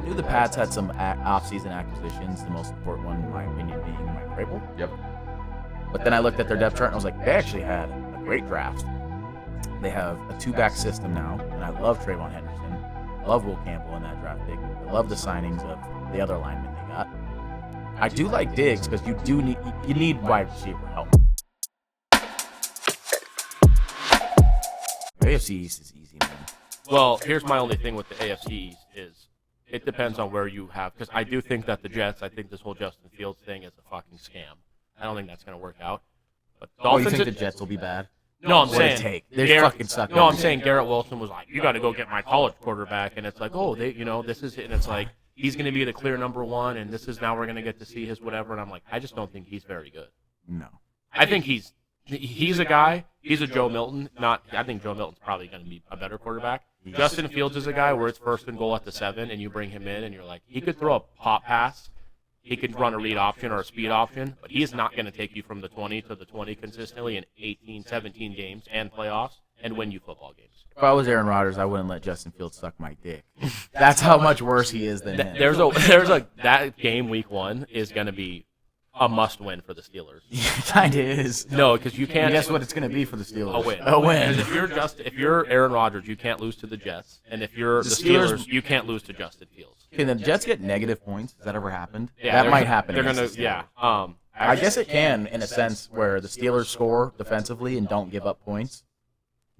knew the Pats had some off-season acquisitions, the most important one, in my opinion, being Mike Vrabel. Yep. But then I looked at their depth chart and I was like, they actually had a great draft. They have a two-back system now, and I love Trayvon Henderson. Love Will Campbell in that draft pick. I love the signings of the other linemen they got. I do like Diggs because you need wide receiver help. AFC East is easy, man. Well, here's my only thing with the AFC East is it depends on where you have, because I do think that the Jets, I think this whole Justin Fields thing is a fucking scam. I don't think that's going to work out. But Dolphins, you think the Jets will be bad? No, I'm saying they fucking suck. No, I'm saying Garrett Wilson was like, you got to go get my college quarterback, and it's like, oh, this is it, and it's like he's going to be the clear number one, and this is now we're going to get to see his whatever, and I'm like, I just don't think he's very good. No, I think he's a guy. He's a Joe Milton. I think Joe Milton's probably going to be a better quarterback. Justin Fields is a guy where it's first and goal at the 7, and you bring him in, and you're like, he could throw a pop pass. He could run a read option or a speed option, but he's not going to take you from the 20 to the 20 consistently in 18, 17 games and playoffs and win you football games. If I was Aaron Rodgers, I wouldn't let Justin Fields suck my dick. That's how much worse he is than him. That game week 1 is going to be a must-win for the Steelers. It kind of is. No, because you can't. And guess what it's going to be for the Steelers? A win. A win. If you're Aaron Rodgers, you can't lose to the Jets, and if you're the Steelers, you can't lose to Justin Fields. Can the Jets get negative points? Has that ever happened? Yeah, that might happen. They're gonna. Yeah. I guess it can in a sense where the Steelers score defensively and don't give up points.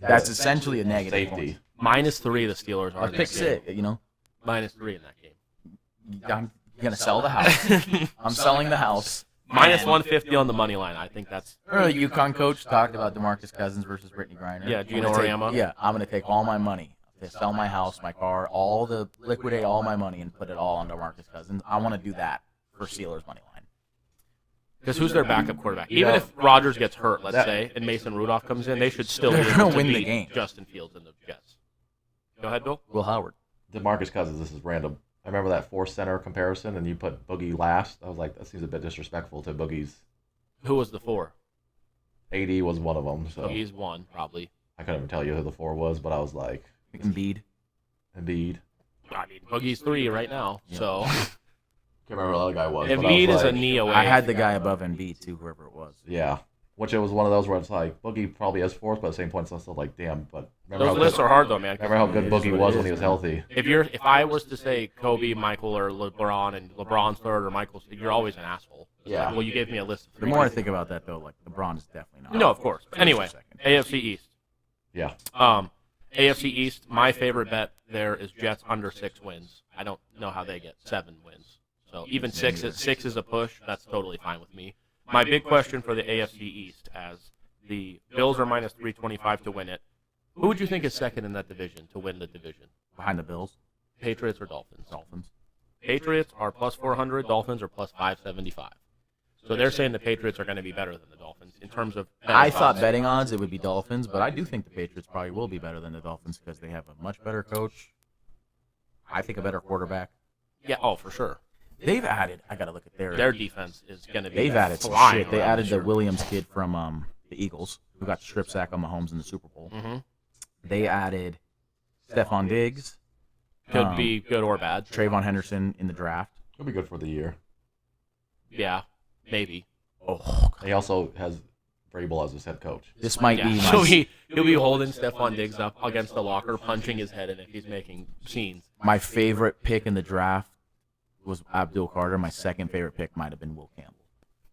That's essentially a negative Safety. point. -3, the Steelers are. A pick six, -3 in that game. I'm gonna sell the house. I'm selling the house. -150 on the money line. I think that's. Remember the UConn coach talked about DeMarcus Cousins versus Brittany Griner? Yeah, Gino Auriemma. Yeah, I'm going to take all my money, to sell my house, my car, liquidate all my money and put it all on DeMarcus Cousins. I want to do that for Steelers money line. Because who's their backup quarterback? Even if Rodgers gets hurt, let's say, and Mason Rudolph comes in, they should still be able to win the beat game. Justin Fields and the Jets. Go ahead, Bill. Will Howard. DeMarcus Cousins, this is random. I remember that 4-center comparison, and you put Boogie last. I was like, that seems a bit disrespectful to Boogie's. Who was the 4? AD was one of them. So Boogie's 1, probably. I couldn't even tell you who the 4 was, but I was like, Embiid. I mean, Boogie's 3 right now, so. Can't remember who the other guy was. Embiid is a knee away. I had the guy above Embiid, too, whoever it was. Yeah. Which it was one of those where it's like, Boogie probably has 4th, but at the same point, it's also like, damn. But those lists are hard, though, man. Remember how good Boogie was when he was healthy. If I was to say Kobe, Michael, or LeBron, and LeBron's 3rd, or Michael's, you're always an asshole. Yeah. Like, well, you gave me a list of 3. The more I think about that, though, like, LeBron is definitely not. No, of course. But anyway, AFC East. Yeah. AFC East, my favorite bet there is Jets under 6 wins. I don't know how they get 7 wins. So even 6 is a push. That's totally fine with me. My big question for the AFC East, as the Bills are -325 to win it, who would you think is second in that division to win the division? Behind the Bills? Patriots or Dolphins? Dolphins. Patriots are +400. Dolphins are +575. So they're saying the Patriots are going to be better than the Dolphins in terms of. I thought betting odds it would be Dolphins, but I do think the Patriots probably will be better than the Dolphins because they have a much better coach. I think a better quarterback. Yeah, oh, for sure. They've added. I got to look at their defense is going to be. They've added some shit. They added the Williams kid from the Eagles who got strip sack on Mahomes in the Super Bowl. Mm-hmm. They added Stephon Diggs. Could be good or bad. Trayvon Henderson in the draft. He'll be good for the year. Yeah, maybe. Oh, he also has Vrabel as his head coach. This might be. So he'll be holding Stephon Diggs up against the locker, punching his head in if he's making scenes. My favorite pick in the draft was Abdul Carter. My second favorite pick might have been Will Campbell.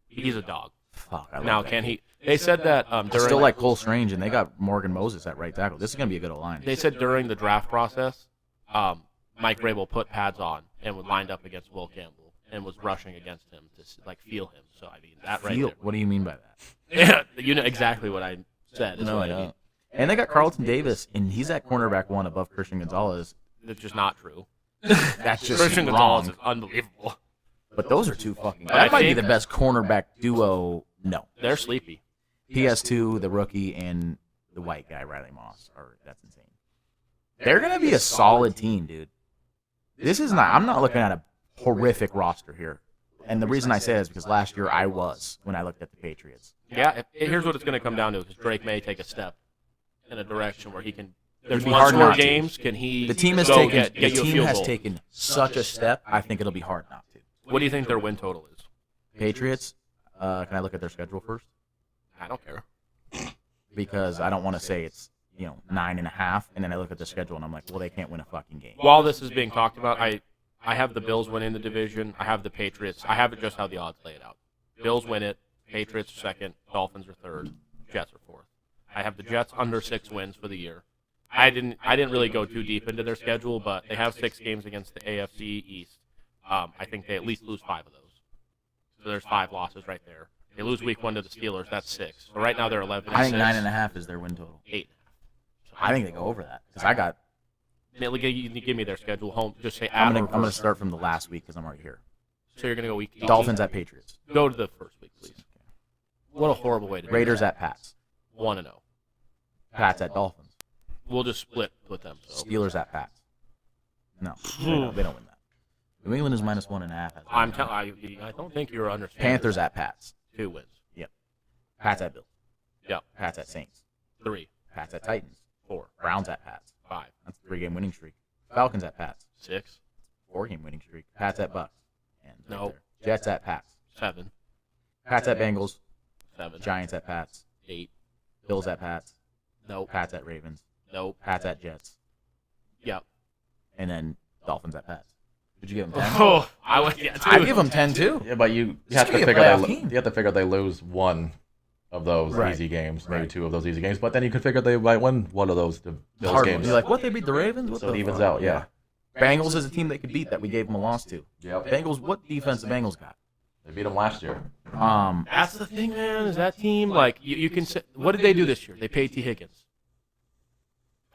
He's a dog. Fuck. Now, can he? They said that I still like Cole Strange, and they got Morgan Moses at right tackle. This is gonna be a good line. They said during the draft process, Mike Vrabel put pads on and was lined up against Will Campbell and was rushing against him to feel him. So I mean that right there. What do you mean by that? Yeah, you know exactly what I said. No, I don't. And they got Carlton Davis, and he's at cornerback 1 above Christian Gonzalez. That's just not true. That's just Christian wrong. Gonzalez is unbelievable. But those are 2 fucking. That might be the best cornerback duo. No, they're sleepy. PS2, the rookie, and the white guy Riley Moss. That's insane. They're gonna be a solid team, dude. This is not. I'm not looking at a horrific roster here, and the reason I say that is because last year I was when I looked at the Patriots. Yeah, here's what it's going to come down to: is Drake may take a step in a direction where he can there's be one hard more not to. games. Can he? The team has go taken get the you a team field has goal? taken such a step. I think it'll be hard not to. What do you think their win total is? Patriots. Can I look at their schedule first? I don't care. Because I don't want to say it's 9.5, and then I look at the schedule and I'm like, well, they can't win a fucking game. While this is being talked about, I have the Bills winning the division. I have the Patriots. I have it just how the odds lay it out. Bills win it. Patriots are second. Dolphins are third. Jets are fourth. I have the Jets under 6 wins for the year. I didn't really go too deep into their schedule, but they have 6 games against the AFC East. I think they at least lose 5 of those. So there's 5 losses right there. They lose week 1 to the Steelers. That's 6. So right now they're 11. I think 9.5 is their win total. 8.5. So I think they go over that because I got. Give me their schedule home. Just say I'm at or gonna first. start from the last week because I'm already here. So you're gonna go week 18? Dolphins at Patriots. Go to the first week, please. What a horrible way to do Raiders that. at Pats. 1-0. Pats at Dolphins. We'll just split with them. So. Steelers at Pats. No, they don't win that. New England is -1.5. I don't think you're understanding. Panthers at Pats. 2 wins. Yep. Pats at Bills. Yep. Pats at Saints. 3. Pats at Titans. 4. Browns at Pats. 5. That's a 3-game winning streak. Falcons at Pats. 6. 4-game winning streak. Pats at Bucks. And Nope. Jets at Pats. 7. Pats at Bengals. 7. Giants at Pats. 8. Bills at Pats. Nope. Pats at Ravens. Nope. Pats at Jets. Yep. And then Dolphins at Pats. Did you give them 10? Oh, I would. Yeah, I give them 10 too. Yeah, but you This have could to be a figure playoff team. you have to figure they lose one of those Right. easy games, maybe Right. 2 of those easy games. But then you could figure they might win one of those Bills Hard games. one. You're like, what? They beat the Ravens? What So the it evens fuck? out, yeah. Bengals is a team they could beat that we gave them a loss to. Yep. Bengals, what defense the Bengals got? They beat them last year. That's the thing, man. Is that team like you can say? What did they do this year? They paid T. Higgins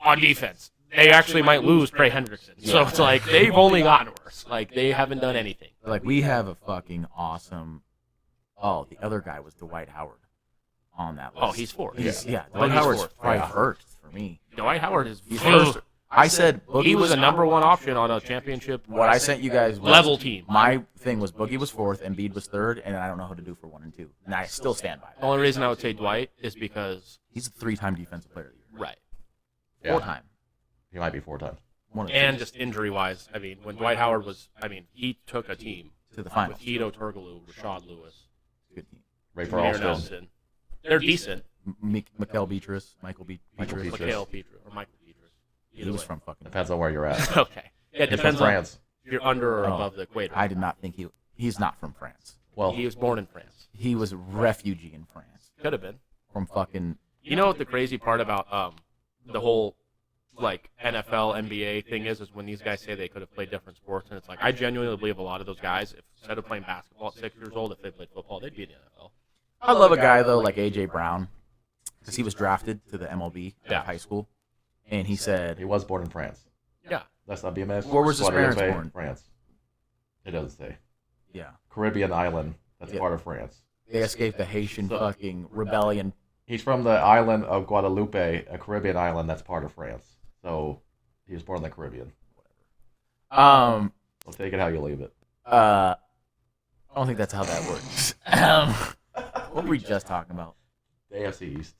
on defense. They actually might lose Trey Hendrickson. So it's like they've only gotten worse. Like they haven't done anything. Like, we have a fucking awesome. Oh, the other guy was Dwight Howard on that list. Oh, he's fourth. Yeah, But Dwight he's Howard's fourth. probably Yeah. first for me. Dwight Howard is He's first. I said Boogie he was a number 1 option on a championship What I sent you guys was level team. My thing was Boogie was 4th, Embiid was 3rd, and I don't know who to do for 1 and 2. And I still stand by The that. only reason I would say Dwight is because He's a 3-time defensive player of the year. right. Yeah. 4-time. He might be 4 times. One of the And two. just injury-wise, I mean, when Dwight Howard was, he took a team to the with finals. Hedo Turkoglu, Rashad Lewis, Good team. Ray for Jameer Alston. Nelson. They're decent. Michael Beatrice, Michael Beatrice. Beatrice. Mikhail Petrus or Michael Petrus. He was from fucking. Depends on where you're at. Okay. Yeah, it He's depends from on France. if you're under or Oh, above the equator. I did not think he's not from France. Well, He was born in France. He was a refugee in France Could have been. from fucking. You know what the crazy part about the whole like NFL, NBA thing is when these guys say they could have played different sports, and it's like I genuinely believe a lot of those guys, if instead of playing basketball at 6 years old, if they played football, they'd be in the NFL. I love a guy though like AJ Brown, because he was drafted to the MLB out Yeah. of high school, and he said, he was born in France. Yeah. That's not BMS. Where was his Guadeloupe, parents born? France. It doesn't say. yeah, Caribbean island. That's Yeah. part of France. they escaped the Haitian fucking rebellion. He's from the island of Guadeloupe, a Caribbean island that's part of France. So he was born in the Caribbean. Um, So take it how you leave it. I don't think that's how that works. What were we just talking about? The AFC East.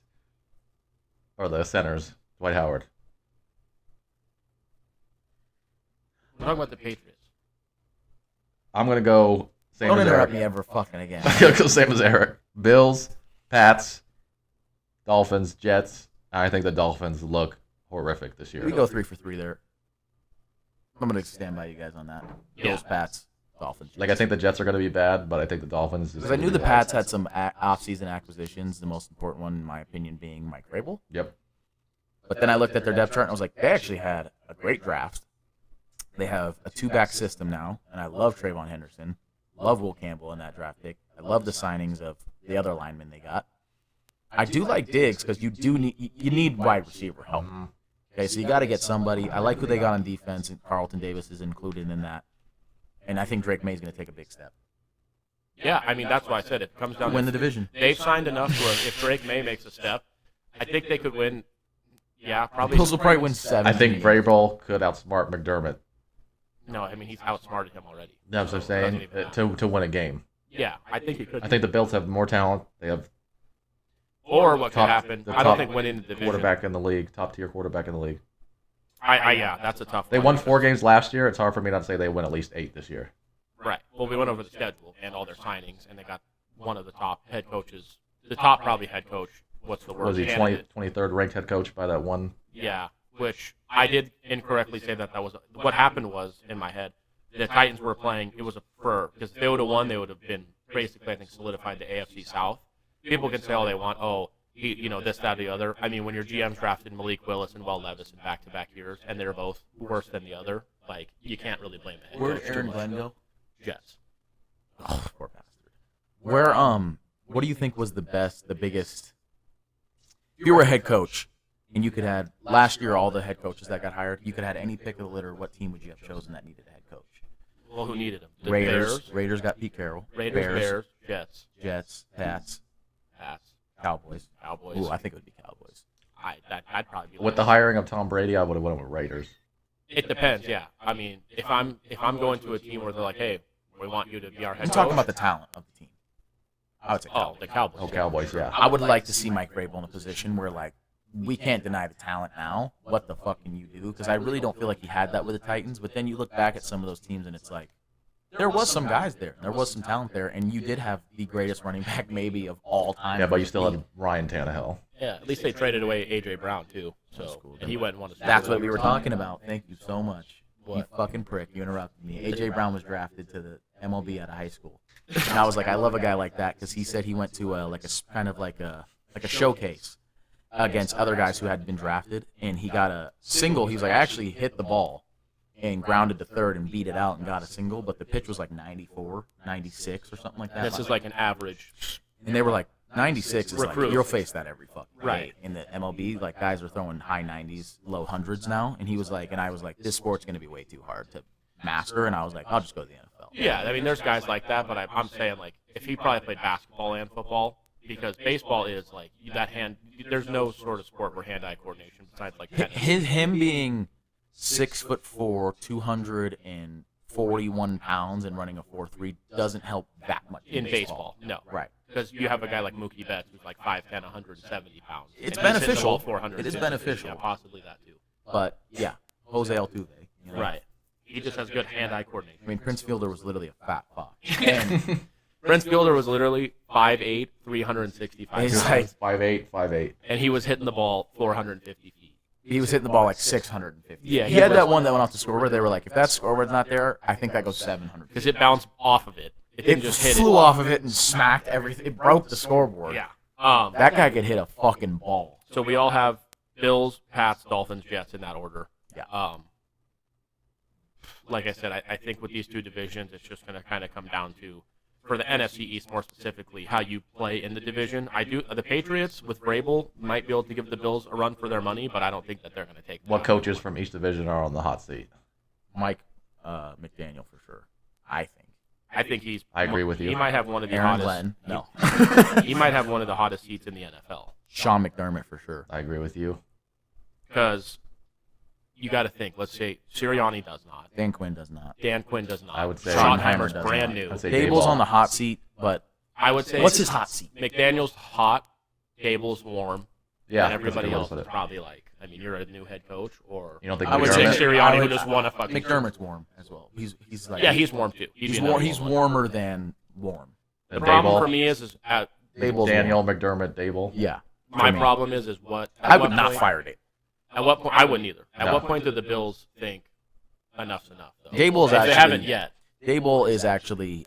Or the centers. Dwight Howard. We're talking about the Patriots. I'm going to go same Don't as interrupt Eric. me ever fucking again. I'm going to go same as Eric. Bills, Pats, Dolphins, Jets. I think the Dolphins look horrific this year. We go 3 for 3 there. I'm gonna stand by you guys on that. Bills, Yeah. Pats, Dolphins. Like, I think the Jets are going to be bad, but I think the Dolphins is Because I gonna knew be the bad. Pats had some off-season acquisitions. The most important one, in my opinion, being Mike Vrabel. Yep. But then I looked at their depth chart and I was like, they actually had a great draft. They have a 2-back system now, and I love Trayvon Henderson. Love Will Campbell in that draft pick. I love the signings of the other linemen they got. I do like Diggs because you need wide receiver help. Okay, so you got to get somebody. I like who they got on defense, and Carlton Davis is included in that. And I think Drake May's going to take a big step. Yeah, I mean that's why I said it comes down Win to the division. they've signed enough where if Drake May makes a step, I think they could win. Yeah, probably. Bills will probably win 7. I think Vrabel could outsmart McDermott. No, I mean he's outsmarted him already. That's what I'm So it saying. doesn't even matter. To win a game. Yeah, I think he could. I think the Bills have more talent. They have Or what could top- happen? the I don't top think winning the division. quarterback in the league, top tier quarterback in the league. Yeah, that's a tough They one. won 4 games last year. It's hard for me not to say they win at least 8 this year. Right. Well, we went over the schedule and all their signings, and they got one of the top head coaches, the top probably head coach. What's the word? Was he 23rd ranked head coach by that one? Yeah, which I did incorrectly say that was what happened was in my head. The Titans were playing. It was because if they would have won, they would have been basically I think solidified the AFC South. People can say all they want. Oh, this, that, or the other. I mean, when your GM's drafted Malik Willis and Will Levis in back-to-back years, and they're both worse than the other, like you can't really blame it. Where'd Aaron Glenn go? Jets. Oh, poor bastard. What do you think was the biggest? If you were a head coach, and you could have last year all the head coaches that got hired, you could have any pick of the litter. What team would you have chosen that needed a head coach? Well, who needed him? The Raiders. Bears. Raiders got Pete Carroll. Bears, Jets, Pats, Pats, Cowboys. Cowboys. Ooh, I think it would be Cowboys. I'd probably be With the hiring of Tom Brady, I would have went with Raiders. It depends, yeah. I mean, if I'm going to a team where they're like, hey, we want you to be our head I'm coach. talking about the talent of the team. I would say Oh, the Cowboys. Oh, Cowboys, yeah. I would like to see Mike Vrabel in a position where, like, we can't deny the talent now. What the fuck can you do? Because I really don't feel like he had that with the Titans. But then you look back at some of those teams, and it's like, there was some guys there. There was some talent there. And you did have the greatest running back maybe of all time. Yeah, but you still had Ryan Tannehill. Yeah, at least they traded away A.J. Brown, too. That's So, cool. and he went and won a Super That's Bowl. what we were talking about. Thank you so much. What? You fucking prick. You interrupted me. A.J. Brown was drafted to the MLB out of high school. And I was like, I love a guy like that because he said he went to like a showcase against other guys who had been drafted, and he got a single. He was like, I actually hit the ball and grounded to third and beat it out and got a single, but the pitch was like 94, 96 or something like that. This is like an average. And they were like, 96 is like, Recruit. you'll face that every fucking day. Right. In the MLB, like, guys are throwing high 90s, low hundreds now, and he was like, and I was like, this sport's going to be way too hard to master, and I was like, I'll just go to the NFL. Yeah, I mean, there's guys like that, but I'm saying, like, if he probably played basketball and football, because baseball is, like, that hand, there's no sort of sport where hand-eye coordination besides, like, tennis. Him being 6'4", 241 pounds and running a 4.3 doesn't help that much In baseball, no. Right. Because you have a guy like Mookie Betts who's like 5'10", 170 pounds. It's and he's hitting the beneficial. ball 400. It is beneficial. Yeah, possibly that too. But, yeah, Jose Altuve. You know? Right. He just has good hand-eye coordination. I mean, Prince Fielder was literally a fat fuck. And Prince Fielder was literally 5'8", 365 He's pounds. like- 5'8", And he was hitting the ball 450 feet. he was hitting the ball like 650. Yeah, he had that one that went off the scoreboard. They were like, if that scoreboard's not there, I think that goes 700. Because it bounced off of it. It It didn't just hit flew it. off of it and smacked everything. It broke the scoreboard. Yeah. That guy could hit a fucking ball. So we all have Bills, Pats, Dolphins, Jets in that order. Yeah. Like I said, I think with these two divisions, it's just going to kind of come down to, for the NFC East more specifically, how you play in the division. The Patriots with Vrabel might be able to give the Bills a run for their money, but I don't think that they're going to take What that. coaches from each division are on the hot seat? Mike McDaniel for sure. I think. I agree with you. He might have one of the Aaron hottest. Glenn. No. He might have one of the hottest seats in the NFL. Sean McDermott for sure. I agree with you. Because you got to think. Let's say Sirianni does not. Dan Quinn does not. Dan Quinn does not. I would say Schottenheimer's does brand not. new. I'd say Dable's Daboll. on the hot seat, but I would say what's his hot seat? McDaniel's hot, Dable's warm, Yeah, and everybody that's a good way to else put is it. probably like, I mean, you're a new head coach, or You don't think I would say Nick McDermott? Sirianni who just won a fucking. McDermott's warm as well. He's like He's warm too. he's warmer than warm. The And problem Daboll? for me is Dable's Daniel warm. McDermott, Dable. Yeah. my for me. problem is what I would what not point- fire Dable. At what point I wouldn't either. At No. what point do the Bills think enough's enough? Though? Dable's If actually they haven't yet. Dable is actually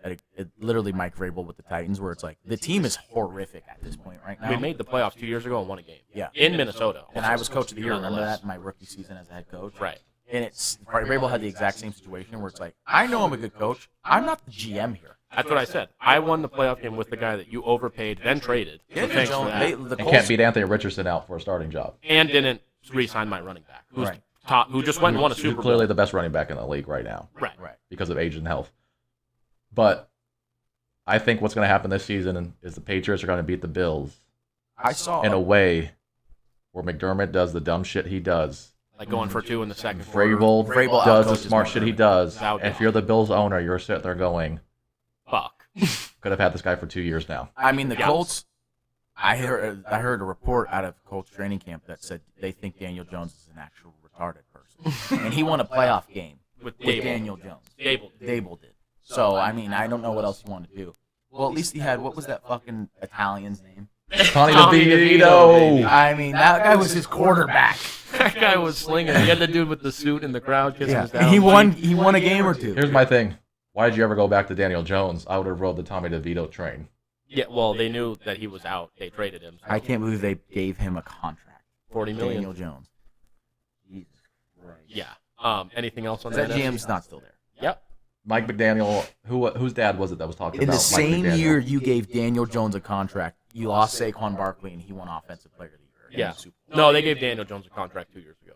literally Mike Vrabel with the Titans, where it's like the team is horrific at this point right now. We made the playoffs 2 years ago and won a game. Yeah. In Minnesota. And I was coach of the year. Remember Nonetheless. that in my rookie season as a head coach? Right. And it's Vrabel had the exact same situation where it's like, I know I'm a good coach. I'm not the GM here. That's what I said. I won the playoff game with the guy that you overpaid, then traded. So Daniel thanks for Jones, that. the And Colts- can't beat Anthony Richardson out for a starting job. And didn't re-sign my running back, who's Right. top, who just went and won a Who's Super Bowl. clearly the best running back in the league right now Right. Right. because of age and health. But I think what's going to happen this season is the Patriots are going to beat the Bills I saw in a way where McDermott does the dumb shit he does. Like going for two in the second quarter. Vrabel does the outcoaches smart shit he McDermott. does. Without And if doubt. you're the Bills owner, you're sitting there going, Fuck. could have had this guy for 2 years now. I mean, the Yeah. Colts. I heard a report out of Colts training camp that said they think Daniel Jones is an actual retarded person. and he won a playoff game with with Daniel Jones. Dable did. So, I mean, I don't know what else you want to do. Well, at least he had, what was that fucking Italian's name? Tommy DeVito, DeVito. I mean, that guy was his quarterback. That guy was slinging. He had the dude with the suit in the crowd kissing his down. He won a game or two. Here's my thing. Why did you ever go back to Daniel Jones? I would have rode the Tommy DeVito train. Yeah, well, they knew that he was out. They traded him. So. I can't believe they gave him a contract. $40 million. Daniel Jones. Jesus Christ. Yeah. Anything else on That that? GM's not still there. Yep. Mike McDaniel, whose dad was it that was talking In about the Mike same McDaniel? year you gave Daniel Jones a contract, you lost Saquon Barkley and he won Offensive Player of the Year. in Yeah. the Super Bowl. No, they gave Daniel Jones a contract 2 years ago.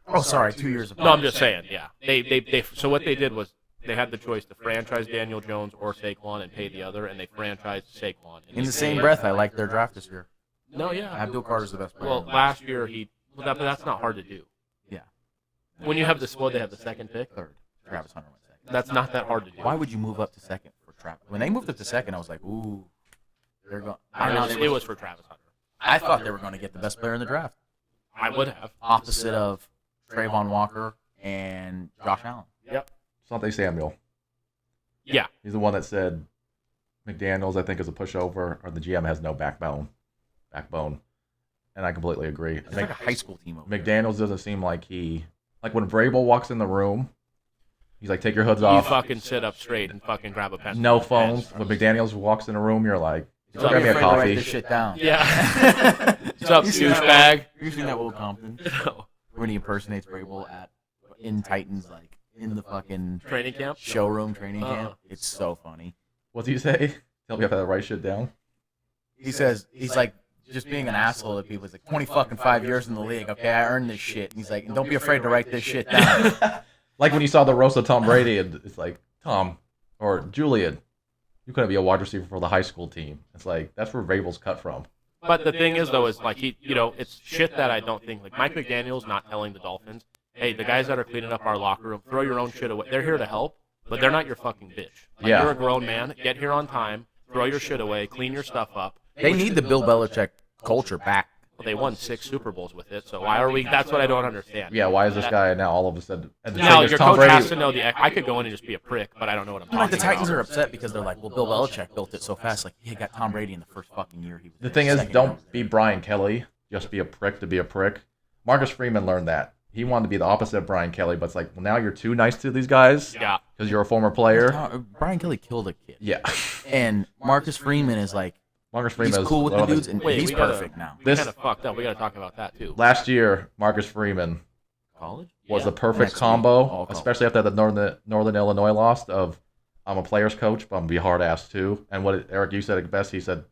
Oh, sorry, 2 years ago. No, I'm just saying. Yeah. They. So what they did was they had the choice to franchise Daniel Jones or Saquon and pay the other, and they franchised Saquon. In the same breath, I like their draft this year. No, yeah. Abdul Carter's the best player. Well, last year but that's not hard to do. Yeah. When you have they have the second pick. Third. Travis Hunter went second. That's not that hard to do. Why would you move up to second for Travis? When they moved up to second, I was like, ooh, they're going. It was for Travis Hunter. I thought they were going to get the best player in the draft, I would have. opposite of Trayvon Walker and Josh Allen. Yep. Sante Samuel. Yeah. He's the one that said McDaniels, I think, is a pushover, or the GM has no backbone. And I completely agree. It's like a high school team over there. McDaniels doesn't seem like like when Vrabel walks in the room, he's like, take your hoods You off. fucking sit up straight and fucking grab a pencil. No phones. When McDaniels walks in the room, you're like, Don't grab be me a afraid to write coffee. this shit down. Yeah. What's up, You seen that douchebag? You seen that Will Compton No. when he impersonates Vrabel in Titans, like in the fucking Training camp? showroom training camp? It's so funny. What's he say? Tell me if I have to write shit down. He says he's like just being an asshole to people. He's like 5 years in the league. Okay, I earned this shit. And he's like, and don't be afraid to write this shit down. Like when you saw the roast of Tom Brady, and it's like, Tom or Julian, you couldn't be a wide receiver for the high school team. It's like, that's where Vrabel's cut from. But the thing is, though, is like it's shit that I don't think, like Mike McDaniel's not telling the Dolphins, hey, the guys that are cleaning up our locker room, throw your own shit away. They're here to help, but they're not your fucking bitch. Like, Yeah. You're a grown man. Get here on time. Throw your shit away. Clean your stuff up. They need the Bill Belichick culture back. Well, they won 6 Super Bowls with it, so why are we? That's what I don't understand. Yeah, why is this guy now all of a sudden? And the Now thing is, your Tom coach has Brady. to know I could go in and just be a prick, but I don't know what I'm talking Like the Titans about. are upset because they're like, well, Bill Belichick built it so fast. Like he got Tom Brady in the first fucking year he was. The there. thing is, Second year he don't was be there. Brian Kelly. Just be a prick to be a prick. Marcus Freeman learned that. He wanted to be the opposite of Brian Kelly, but it's like, well, now you're too nice to these guys Yeah. because you're a former player. Brian Kelly killed a kid. Yeah. And Marcus Freeman is like, Marcus Freeman he's is cool with one the of the- dudes, and Wait, he's we gotta- perfect now. We This- kind of fucked up. We got to talk about that too. Last year, Marcus Freeman College? was Yeah. the perfect Next week. combo, All college. especially after the Northern Illinois lost of I'm a player's coach, but I'm going to be hard ass too. And what Eric, you said it best. He said,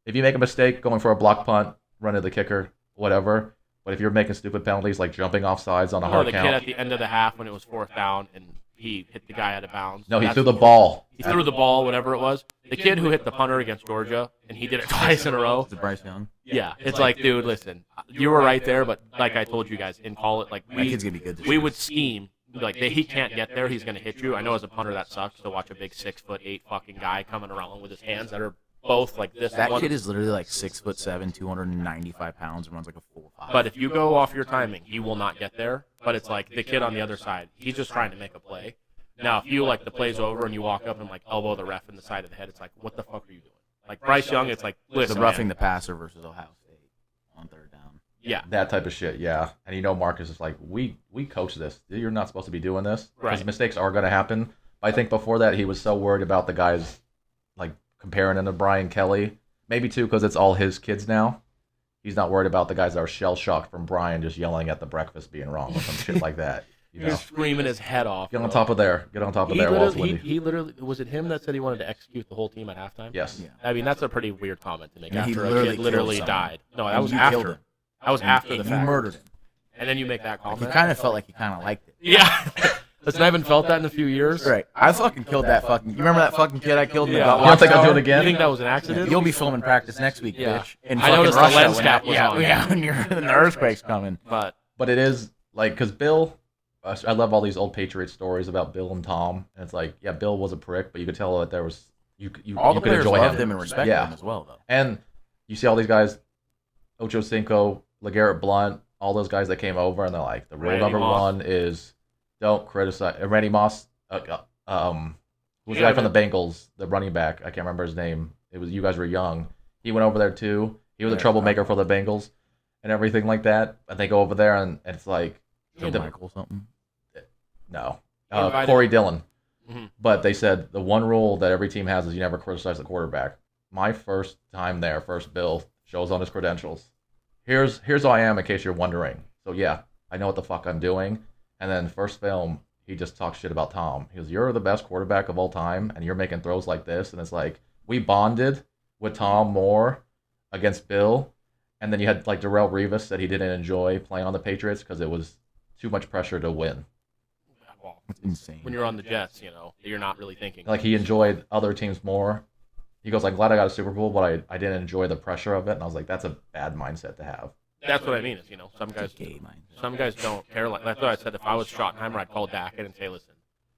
if you make a mistake going for a block punt, run to the kicker, whatever. But if you're making stupid penalties like jumping off sides on a No, hard the count. kid at the end of the half when it was 4th down and he hit the guy out of bounds. No, he That's- threw the ball. He threw the ball, whatever it was. The kid who hit the punter against Georgia, and he did it twice in a row. Is it Bryce Young? Yeah, it's like, dude, listen, you were right there, but like I told you guys, in call it, like That kid's gonna be good this we year. would scheme. Like he can't get there, he's gonna hit you. I know as a punter that sucks to watch a big 6'8" fucking guy coming around with his hands that are both like this. That one. kid is literally like 6'7", 295 pounds, and runs like a 4.5. But if you go off your timing, he will not get there. But it's like the kid on the other side, he's just trying to make a play. Now, if you like the play's over and you walk up and like elbow the ref in the side of the head, it's like, what the fuck are you doing? Like Bryce Young, it's like, listen, the roughing man. the passer versus Ohio State on 3rd down. Yeah, That type of shit, yeah. And Marcus is like, we coach this. You're not supposed to be doing this. Because Right. mistakes are going to happen. But I think before that, he was so worried about the guys, like, comparing him to Brian Kelly. Maybe, too, because it's all his kids now. He's not worried about the guys that are shell-shocked from Brian just yelling at the breakfast being wrong or some shit like that. You he was know? screaming his head off. Get on bro. top of there. Get on top of He there while it's literally, windy. he literally, was it him that said he wanted to execute the whole team at halftime? Yes. Yeah. I mean, that's a pretty weird comment to make And he after a literally kid literally killed died. No, that And was you killed after. him. That was after the And fact. you murdered him. And then you make that Like, comment. he kind of felt like he kind of liked it. Yeah. Listen, I haven't felt that in a few years. Right. I fucking killed that fucking. You remember that fucking kid I killed in the Yeah. You don't think I'll do it You again? think that was an accident? You'll be filming practice next week, Yeah. bitch. In I fucking noticed the Russia lens when cap that- was yeah, on. Yeah, when the earthquake's coming. But But it is, like, because Bill, I love all these old Patriot stories about Bill and Tom. And it's like, yeah, Bill was a prick, but you could tell that there was, you All the could players enjoy loved him. him and respected Yeah. him as well, though. And you see all these guys, Ocho Cinco, LeGarrette Blount, all those guys that came over, and they're like, the rule Randy number Moss. one is don't criticize. Randy Moss, who's the Yeah, guy from the Bengals, the running back? I can't remember his name. It was you guys were young. He went over there too. He was a troublemaker for the Bengals and everything like that. And they go over there, and it's like, Michael something. no, Invited- Corey Dillon. Mhm. But they said the one rule that every team has is you never criticize the quarterback. My first time there, first bill, shows on his credentials. Here's who I am in case you're wondering. So yeah, I know what the fuck I'm doing. And then first film, he just talks shit about Tom. He goes, "You're the best quarterback of all time, and you're making throws like this." And it's like, we bonded with Tom more against Bill. And then you had like Darrelle Revis said he didn't enjoy playing on the Patriots because it was too much pressure to win. Well, It's insane. when you're on the Jets, you're not really thinking. Like he enjoyed other teams more. He goes, "I'm glad I got a Super Bowl, but I didn't enjoy the pressure of it." And I was like, that's a bad mindset to have. That's what I mean. Is some guys don't care. Like that's what I said. If I was Schottenheimer, I'd call Dak in and say, "Listen,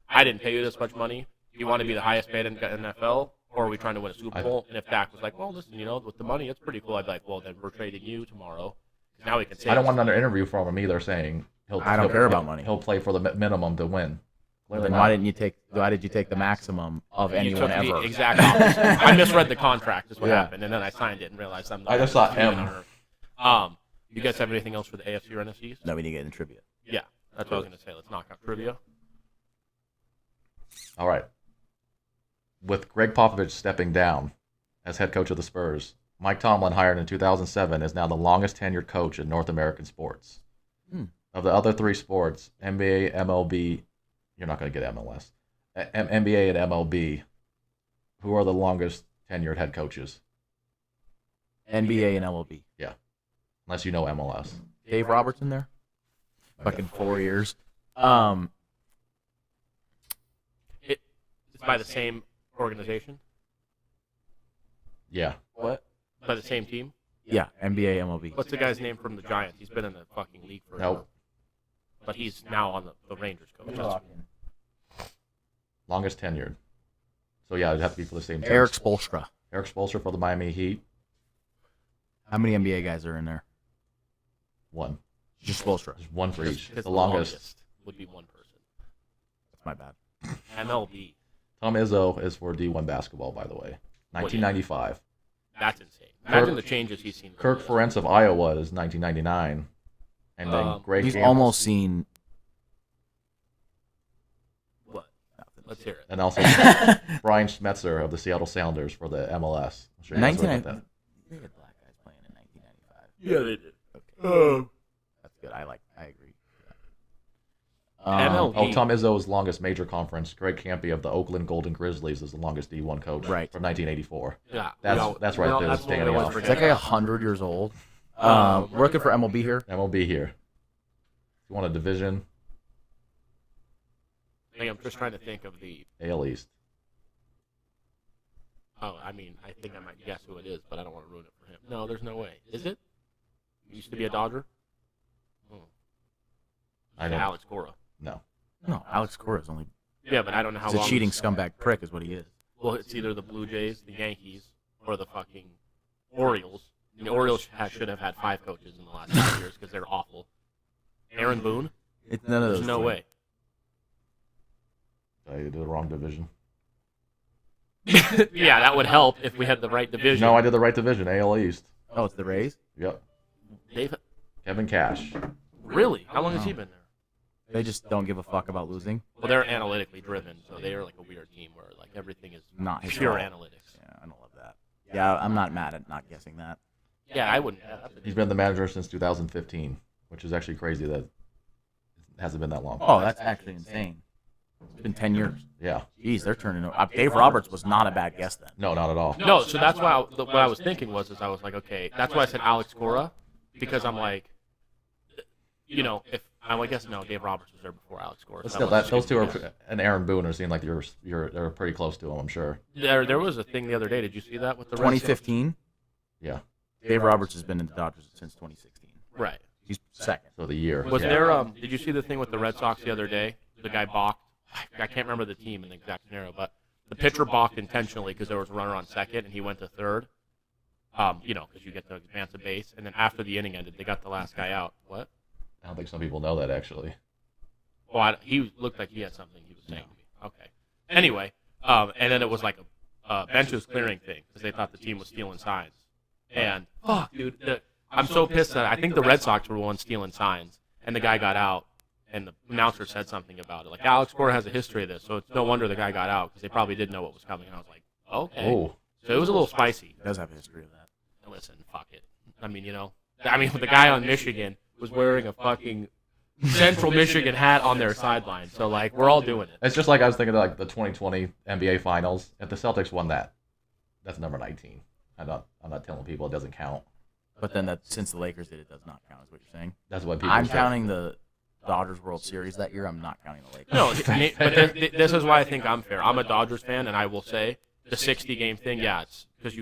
I didn't pay you this much money. Do you want to be the highest paid in NFL, or are we trying to win a Super Bowl?" And if Dak was like, "Well, listen, with the money, it's pretty cool," I'd be like, "Well, then we're trading you tomorrow. Now we can say." I don't want another interview from him either saying I don't care about money. He'll play for the minimum to win. Then why did you take the maximum of anyone took ever? the exact opposite. I misread the contract is what Yeah. happened, and then I signed it and realized I'm not. I just saw human M. on Earth. You guys have anything else for the AFC or NFC East? No, we need to get in trivia. Yeah, that's what I was gonna say. Let's knock out trivia. All right. With Greg Popovich stepping down as head coach of the Spurs, Mike Tomlin, hired in 2007, is now the longest tenured coach in North American sports. Of the other three sports, NBA, MLB, you're not going to get MLS, NBA and MLB, who are the longest tenured head coaches? NBA and MLB. Unless you know MLS. Dave Roberts in there. Fucking 4 years. It's by the same organization, Yeah. What? by the same team. Yeah, NBA, MLB. What's the guy's name from the Giants? He's been in the fucking league for. Nope. But he's now on the Rangers coach. Longest tenured. So yeah, it'd have to be for the same team. Eric Spoelstra. Eric Spoelstra for the Miami Heat. How many NBA guys are in there? One. Just Spoelstra. There's one for each. Because The longest. would be one person. That's my bad. MLB. Tom Izzo is for D1 basketball, by the way. 1995. That's insane. Imagine the changes he's seen. Kirk Ferentz of Iowa is 1999. And then Greg He's Campbell. almost seen. What? Let's hear it. And also Brian Schmetzer of the Seattle Sounders for the MLS. I'm sure you guys heard about that. They had black guys playing in 1995. Yeah, they did. Okay. That's good. I agree. MLB. Oh, Tom Izzo's longest major conference. Greg Campy of the Oakland Golden Grizzlies is the longest D1 coach. Right. From 1984. Yeah. That's right there. That's what we Standing always off. Is forget. that guy 100 years old? We're looking for MLB here. MLB here. If you want a division, I'm just trying to think of the. AL East. Oh, I mean, I think I might guess who it is, but I don't want to ruin it for him. No, there's no way. Is it? He used to be a Dodger. I don't. Alex Cora. No. No, Alex Cora is only. Yeah, but I don't know how He's a long. cheating scumbag prick, is what he is. Well, it's either the Blue Jays, the Yankees, or the fucking Orioles. And the Orioles should have had 5 coaches in the last 5 years because they're awful. Aaron Boone? It's none of those. There's no things. way. I did the wrong division. Yeah, that would help if we had the right division. No, I did the right division. AL East. Oh, it's the Rays? Yep. Dave, Kevin Cash. really? How long has he been there? They just don't give a fuck about losing. Well, they're analytically driven, so they are like a weird team where like everything is Not his pure fault. analytics. Yeah, I don't love that. Yeah, I'm not mad at not guessing that. Yeah, I wouldn't. He's been the manager since 2015, which is actually crazy that it hasn't been that long. Oh, that's actually insane. It's been 10 years. Yeah. Jeez, they're turning over. Dave Roberts was not a bad guess then. No, not at all. No, so that's why what I was thinking was I was like, okay, that's why I said Alex Cora, because I'm like, if I guess no, Dave Roberts was there before Alex Cora. But so still, that was those two a good are, and Aaron Boone are seem like they're pretty close to him, I'm sure. guess. There was a thing the other day. Did you see that with the Red Sox? 2015, Yeah. Dave Roberts has been in the Dodgers since 2016. Right. He's second. So the year. Was yeah. there? Did you see the thing with the Red Sox the other day? The guy balked. I can't remember the team in the exact scenario, but the pitcher balked intentionally because there was a runner on second and he went to third. Because you get to advance a base, and then after the inning ended, they got the last guy out. What? I don't think some people know that actually. Well, he looked like he had something he was saying to me. Okay. Anyway, and then it was like a benches clearing thing because they thought the team was stealing signs. And fuck, dude, I'm so pissed that I think the Red Sox were the ones stealing signs, and the guy got out, and the announcer said something about it. Like Alex Cora has a history of this, so it's no wonder the guy got out because they probably didn't know what was coming. And I was like, okay. Oh, So it was a little spicy. He does have a history of that. Listen, fuck it. I mean, the guy on Michigan was wearing a fucking Central Michigan hat on their sideline. So, like, we're all doing it. it's just like I was thinking of, like the 2020 NBA Finals. If the Celtics won that, that's number 19. I'm not telling people it doesn't count. But then since the Lakers did it, does not count, is what you're saying. That's what people. I'm say. counting the Dodgers World Series that year. I'm not counting the Lakers. No, but this is why I think I'm fair. I'm a Dodgers fan, and I will say the 60-game thing, yeah, it's because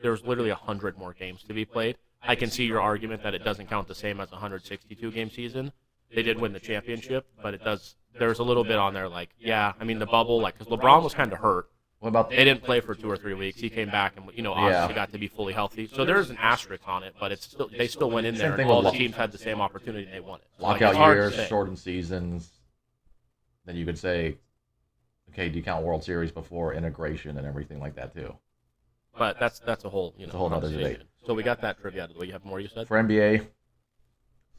there's literally 100 more games to be played. I can see your argument that it doesn't count the same as a 162-game season. They did win the championship, but it does. There's a little bit on there, like, yeah, I mean, the bubble, like, because LeBron was kind of hurt. What about They didn't play for 2 or 3 weeks. He came back and, obviously got to be fully healthy. So there's an asterisk on it, but they still went in there, and all the teams had the same opportunity. They won it. So, lockout it's hard to years, say. shortened seasons? Then you could say, okay, do you count World Series before integration and everything like that too? But that's a whole, It's a whole other conversation. debate. So we got that trivia out of the way. You have more, you said? For NBA,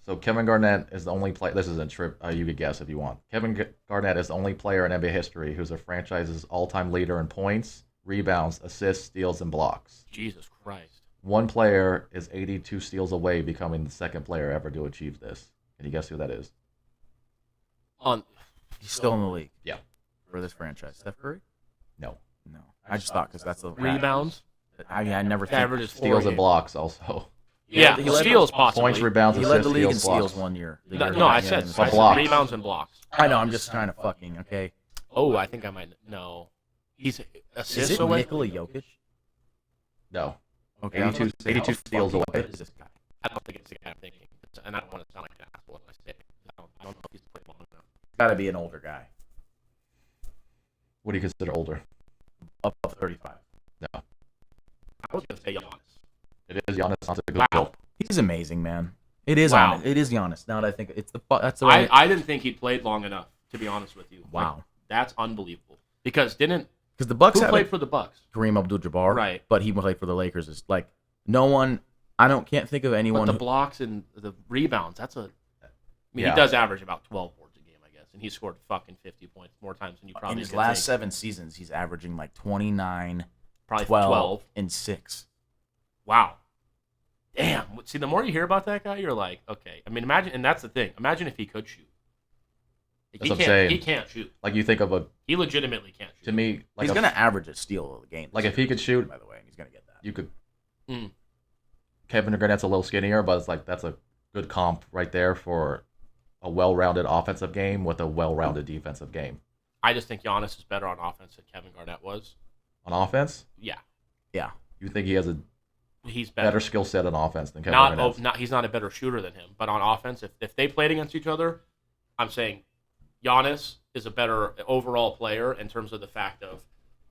so Kevin Garnett is the only player. This is a trip. You could guess if you want. Kevin Garnett is the only player in NBA history who's a franchise's all-time leader in points, rebounds, assists, steals, and blocks. Jesus Christ. One player is 82 steals away becoming the second player ever to achieve this. Can you guess who that is? He's still in the league. Yeah. For this franchise. Steph Curry? No. No. I just thought because that's the Rebounds? I never think. Averages Steals 40. and blocks also. Yeah, He led steals possibly. Points, rebounds, He assists, led the league in steals, steals blocks. 1 year. The No, year I that he said, had him. But blocks. rebounds and blocks. I know. I'm just trying to fucking okay. Oh, I think I might know. He's Is assists it away. Nikola Jokic? No. Okay, 82 steals away. What is this guy? I don't think it's the guy I'm thinking. And I don't want to sound like an asshole if I say it. I don't know if he's played long enough. Got to be an older guy, What do you consider older? up 35. No. I was going to say Giannis. It is Giannis Antetokounmpo. Wow. He's amazing, man. It is Wow. on. It is Giannis. Now that I think it's that's the way. I didn't think he'd played long enough, to be honest with you. Wow. Like, that's unbelievable. Because because the Bucks who had played for the Bucks? Kareem Abdul-Jabbar, Right. But he played for the Lakers. Is like no one. Can't think of anyone. But the blocks and the rebounds, he Yeah. does average about 12 boards a game, I guess. And he scored fucking 50 points more times than you probably in his could last think. 7 seasons, he's averaging like 29, Probably 12, and 6. Wow. Damn. See, the more you hear about that guy, you're like, okay. I mean, imagine, and that's the thing. Imagine if he could shoot. That's what I'm saying. He can't shoot. Like you think of He legitimately can't shoot. to me, like He's gonna average a steal a game. like if he could shoot, by the way, and he's gonna get that. you could. Mm. Kevin Garnett's a little skinnier, but it's like that's a good comp right there for a well-rounded offensive game with a well-rounded defensive game. I just think Giannis is better on offense than Kevin Garnett was. On offense, Yeah. Yeah. you think he has a He's better skill set on offense than Kevin Garnett? He's not a better shooter than him, but on offense, if they played against each other, I'm saying Giannis is a better overall player in terms of the fact of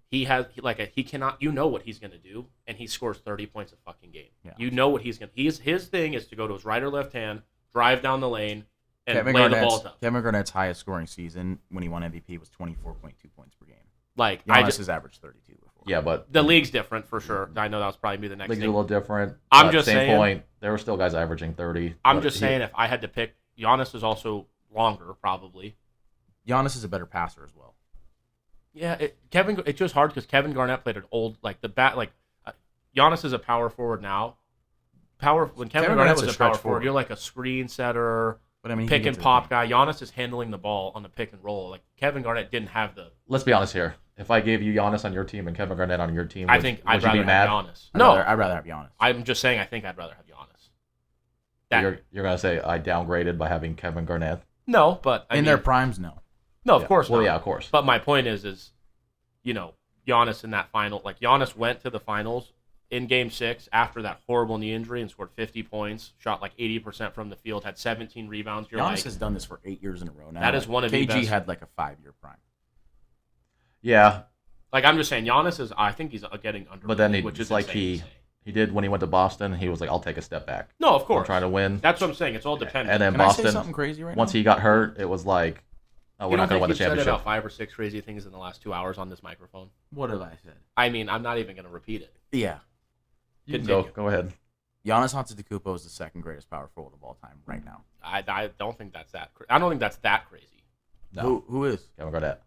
he cannot, what he's going to do, and he scores 30 points a fucking game. Yeah. You know what he's going to, his thing is to go to his right or left hand, drive down the lane, and lay the ball up. Kevin Garnett's highest scoring season when he won MVP was 24.2 points per game. Like, Giannis has averaged 32 before. Yeah, but the league's different for sure. I know that was probably be the next league's a thing. little different. I'm but just same saying- point. There were still guys averaging 30. I'm but just saying if I had to pick, Giannis is also longer, probably. Giannis is a better passer as well. Yeah, it's just hard because Kevin Garnett played an old Giannis is a power forward now. When Kevin Garnett Garnett's was a a stretch power forward, forward. you're like a screen setter, But I mean, he pick can and get to pop the guy. Giannis is handling the ball on the pick and roll. Like Kevin Garnett didn't have the. Let's be honest here. If I gave you Giannis on your team and Kevin Garnett on your team, I think I'd would you rather be mad? have Giannis. I'd No, rather have Giannis. I'm just saying I think I'd rather have Giannis. That, You're gonna say I downgraded by having Kevin Garnett? no, but I In mean, their primes, no. no, of Yeah. course Well, not. yeah, of course. But my point is Giannis in that final, like Giannis went to the finals in Game 6 after that horrible knee injury and scored 50 points, shot like 80% from the field, had 17 rebounds. You're Giannis like, has done this for 8 years in a row now. That is one of the KG best- had like a 5-year prime. Yeah, I'm just saying Giannis is. I think he's getting under. but then which it's is like insane to say. He did when he went to Boston. He was like, I'll take a step back. No, of I'm course. trying to win. That's what I'm saying. It's all dependent. And then Can I Boston, say something crazy right once now? he got hurt, it was like, oh, we're not going to win the You said championship. about 5 or 6 crazy things in the last 2 hours on this microphone. What have I said? I mean, I'm not even going to repeat it. Yeah. Go ahead. Giannis Antetokounmpo is the second greatest power forward of all time right now. I don't think that's that. I don't think that's that crazy. No. Who is? Kevin Garnett.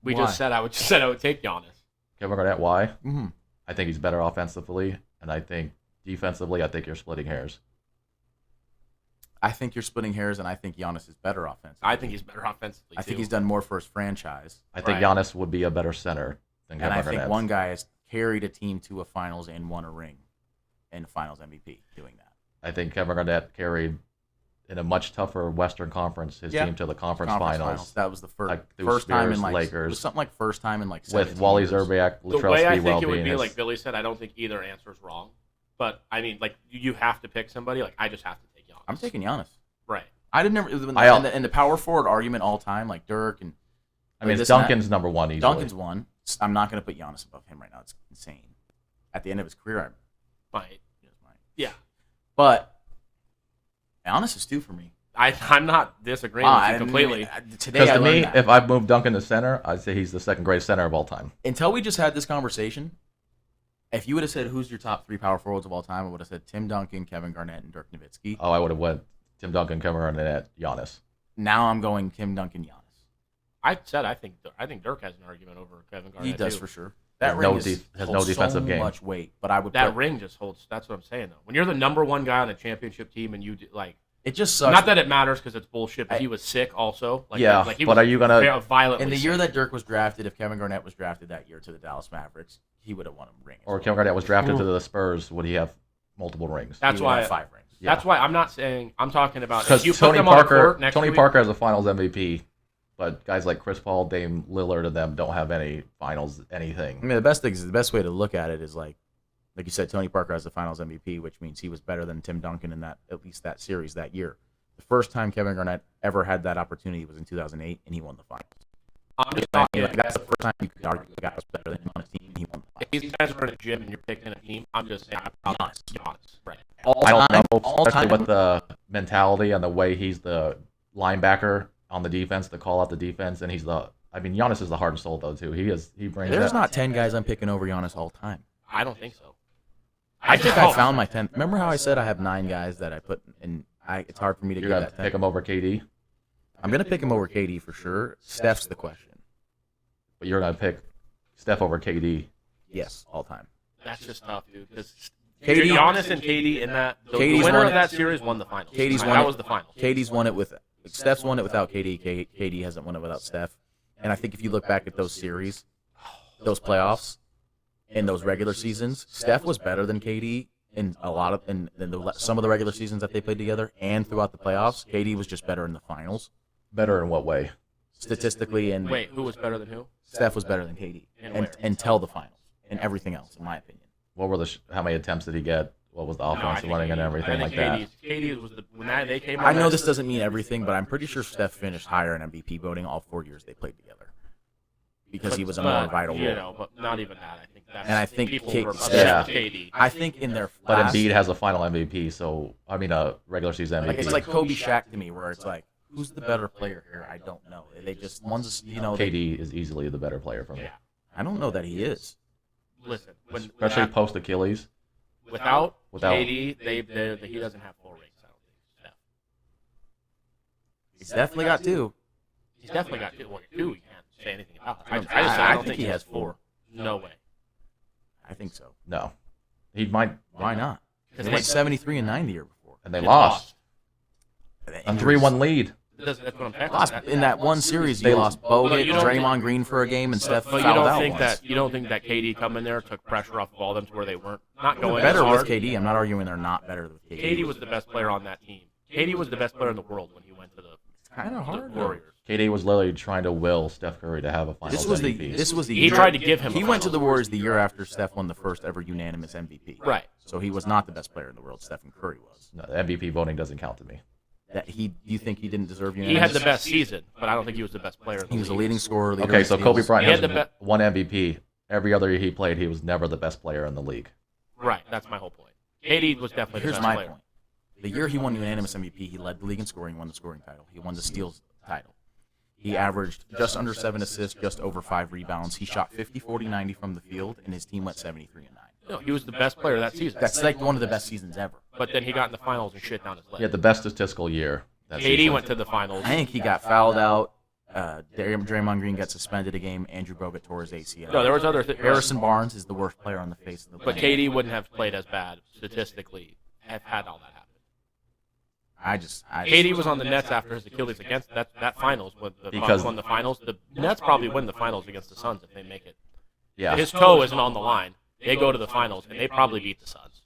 We Why? just said I would take Giannis. Kevin Garnett, why? Mm-hmm. I think he's better offensively, and I think defensively, I think you're splitting hairs. I think you're splitting hairs, and I think Giannis is better offensively. I think he's better offensively. I think too. he's done more for his franchise. I think Right. Giannis would be a better center than And Kevin I Garnett. think one guy has carried a team to a finals and won a ring and finals MVP doing that. I think Kevin Garnett carried, in a much tougher Western Conference, his team to the conference finals. That was the first Like, through first time in Spears, like Lakers. It was something like first time in like With 17 Wally years. Zerbiak, The Latrell way I Sprewell think it would being be, his- like Billy said, I don't think either answer is wrong. But I mean, like you have to pick somebody. Like I just have to take Giannis. I'm taking Giannis. Right. I didn't never in the power forward argument all time, like Dirk and I mean, this and that. Duncan's number one easily. Duncan's one. I'm not going to put Giannis above him right now. It's insane. At the end of his career, Might. I might. Yeah. But Giannis is two for me. I'm not disagreeing with you completely. Today, Because I to me, learned that. if I moved Duncan to center, I'd say he's the second greatest center of all time. Until we just had this conversation, if you would have said who's your top 3 power forwards of all time, I would have said Tim Duncan, Kevin Garnett, and Dirk Nowitzki. Oh, I would have went Tim Duncan, Kevin Garnett, Giannis. Now I'm going Tim Duncan, Giannis. I said I think Dirk has an argument over Kevin Garnett. He does too. for sure. Has That no ring has holds no defensive so game. much weight, but I would That put, ring just holds. That's what I'm saying though. When you're the number one guy on a championship team and you like, it just sucks. not that it matters because it's bullshit. But he was sick also. Like, Yeah, like he but was are you gonna- violently in the sick. year that Dirk was drafted, if Kevin Garnett was drafted that year to the Dallas Mavericks, he would have won a ring. Or Kevin Garnett was drafted to the Spurs, would he have multiple rings? That's He would why have 5 rings. Yeah. That's why I'm not saying. I'm talking about if Because you put Tony them on the court Parker, next Tony week, Parker has a Finals MVP, but guys like Chris Paul, Dame Lillard, and them don't have any Finals anything. I mean, the best way to look at it is like you said, Tony Parker has the Finals MVP, which means he was better than Tim Duncan in that at least that series that year. The first time Kevin Garnett ever had that opportunity was in 2008, and he won the finals. I'm just talking. Like, that's the first time you could argue the guy was better than him on his team, and he won the finals. If these guys are in a gym and you're picking a team, I'm just saying I'm Giannis. Right. I don't know, all especially time. with the mentality and the way he's the linebacker on the defense to call out the defense, and Giannis is the heart and soul though too. He brings There's that. not 10 guys I'm picking over Giannis all time. I don't think so. I think I found my 10th. Remember how I said I have 9 guys that I put in? It's hard for me to You're get gonna that 10th. pick him over KD, I'm gonna pick him over KD for sure. Steph's the question. but you're gonna pick Steph over KD. Yes, all time. That's just tough, dude. Because KD Giannis and KD in that the KD's winner won of it. that series won the finals. KD's that won it. was the finals. KD's won it with Steph's won it without KD. KD hasn't won it without Steph. And I think if you look back at those series, those playoffs, and those regular seasons, Steph was better than KD in a lot of some of the regular seasons that they played together, and throughout the playoffs, KD was just better in the finals Better in what way? statistically. And Wait, who was better than who? Steph was better than KD And where? until the finals and everything else, in my opinion. What were how many attempts did he get? What was the offense running and everything like that? KD was when they came. I know this doesn't mean everything, but I'm pretty sure Steph finished higher in MVP voting all 4 years they played together because he was a more vital You role. know, but not even that. I think that's. And I think people K- were yeah. KD. I think in their But last, Embiid has a Final MVP, a regular season MVP. like it's like Kobe Shaq to me, where it's like, who's the better player here? I don't know. They just one's KD is easily the better player for me, Yeah. I don't know that he is. Listen, especially post Achilles. without Without- KD, he doesn't have 4 rings. I don't think. Steph. He's definitely got 2. He's definitely got 2. Well, 2, you can't say anything about. I just I said I don't think think he he has has 4. No way. I think so. No, he might. Why not? Because They went 73 and 9 the year before. And they lost The a injuries. 3-1 lead. That's what I'm saying. Lost in that one series. They You lost Bogut, you don't Draymond Green for a game, and Steph But fouled you out don't think once. that KD coming there took pressure off of all them to where they weren't not They're going better as hard. with KD. I'm not arguing they're not better with KD. KD was the best player on that team. KD was the best player in the world when he went to the kind of hard. Warriors. KD was literally trying to will Steph Curry to have a Finals This was the MVP. He year- tried to give him. He a went to the finals. Warriors the year after Steph won the first ever unanimous MVP. Right. So he was not the best player in the world. Stephen Curry was. No, MVP voting doesn't count to me. You think he didn't deserve He unanimous? had the best season, but I don't think he was the best player. In the He was a league. leading scorer. Leader Okay, in so steals. Kobe Bryant He had has the one MVP. Every other year he played, he was never the best player in the league. Right. That's my whole point. KD was definitely the Here's best my player. point. The year he won unanimous MVP, he led the league in scoring, won the scoring title. He won the steals title. He averaged just under 7 assists, just over 5 rebounds. He shot 50, 40, 90 from the field, and his team went 73 and 9. No, he was the best player that season. That's like one of the best seasons ever. But then he got in the finals and shit down his leg. He had the best statistical year. That KD season. went to the finals. I think he got fouled out. Draymond Green got suspended a game. Andrew Bogut tore his ACL. No, there was other things. Harrison Barnes is the worst player on the face of the But planet. KD wouldn't have played as bad statistically had all that happened. KD was on the Nets after his Achilles against that finals when the Bucks won the finals. The Nets probably win the finals against the Suns if they make it. Yeah. His toe isn't on the line. They go to the finals and they probably beat the Suns.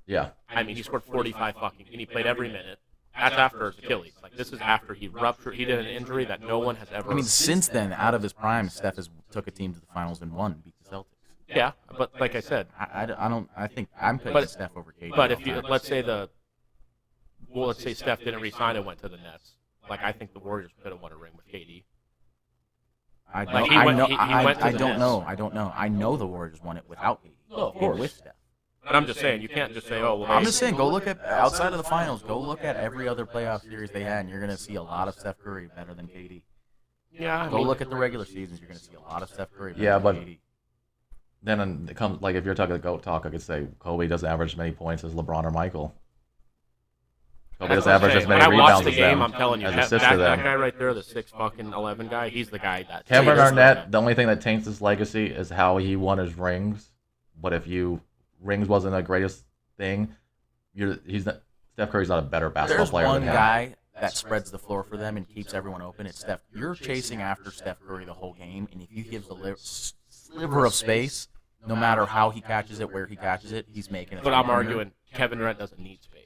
Yeah. I mean, he scored 45 fucking, and he played every minute. That's after his Achilles. Like, this is after he ruptured. He did an injury that no one has ever. I mean, since then, out of his prime, Steph has took a team to the finals and won, beat the Celtics. Yeah, but like I said, I think I'm putting Steph over KD. But if you let's say Steph didn't resign and went to the Nets, like I think the Warriors could have won a ring with KD. I don't know. I know the Warriors won it without KD. Oh, of course. With Steph. But I'm just saying, you can't just say, oh, well. I'm just saying, go look at outside of the finals. Go look at every other playoff series they had, and you're gonna see a lot of Steph Curry better than KD. Yeah. Go look at the regular seasons. You're gonna see a lot of Steph Curry. Better than But KD. then it comes like if you're talking GOAT talk, I could say Kobe doesn't average as many points as LeBron or Michael. Kobe doesn't average as many when I watch rebounds the as game, them. I'm telling you, as that assists to them. guy right there, the 6'11" guy, he's the guy that. Kevin Garnett, the only thing that taints his legacy is how he won his rings. But if rings wasn't the greatest thing, Steph Curry's not a better basketball There's player one than him. guy that spreads the floor for them and keeps everyone open. It's Steph. You're chasing after Steph Curry the whole game, and if you give the sliver of space, no matter how he catches it, where he catches it, he's making it. But I'm arguing Kevin Durant doesn't need space.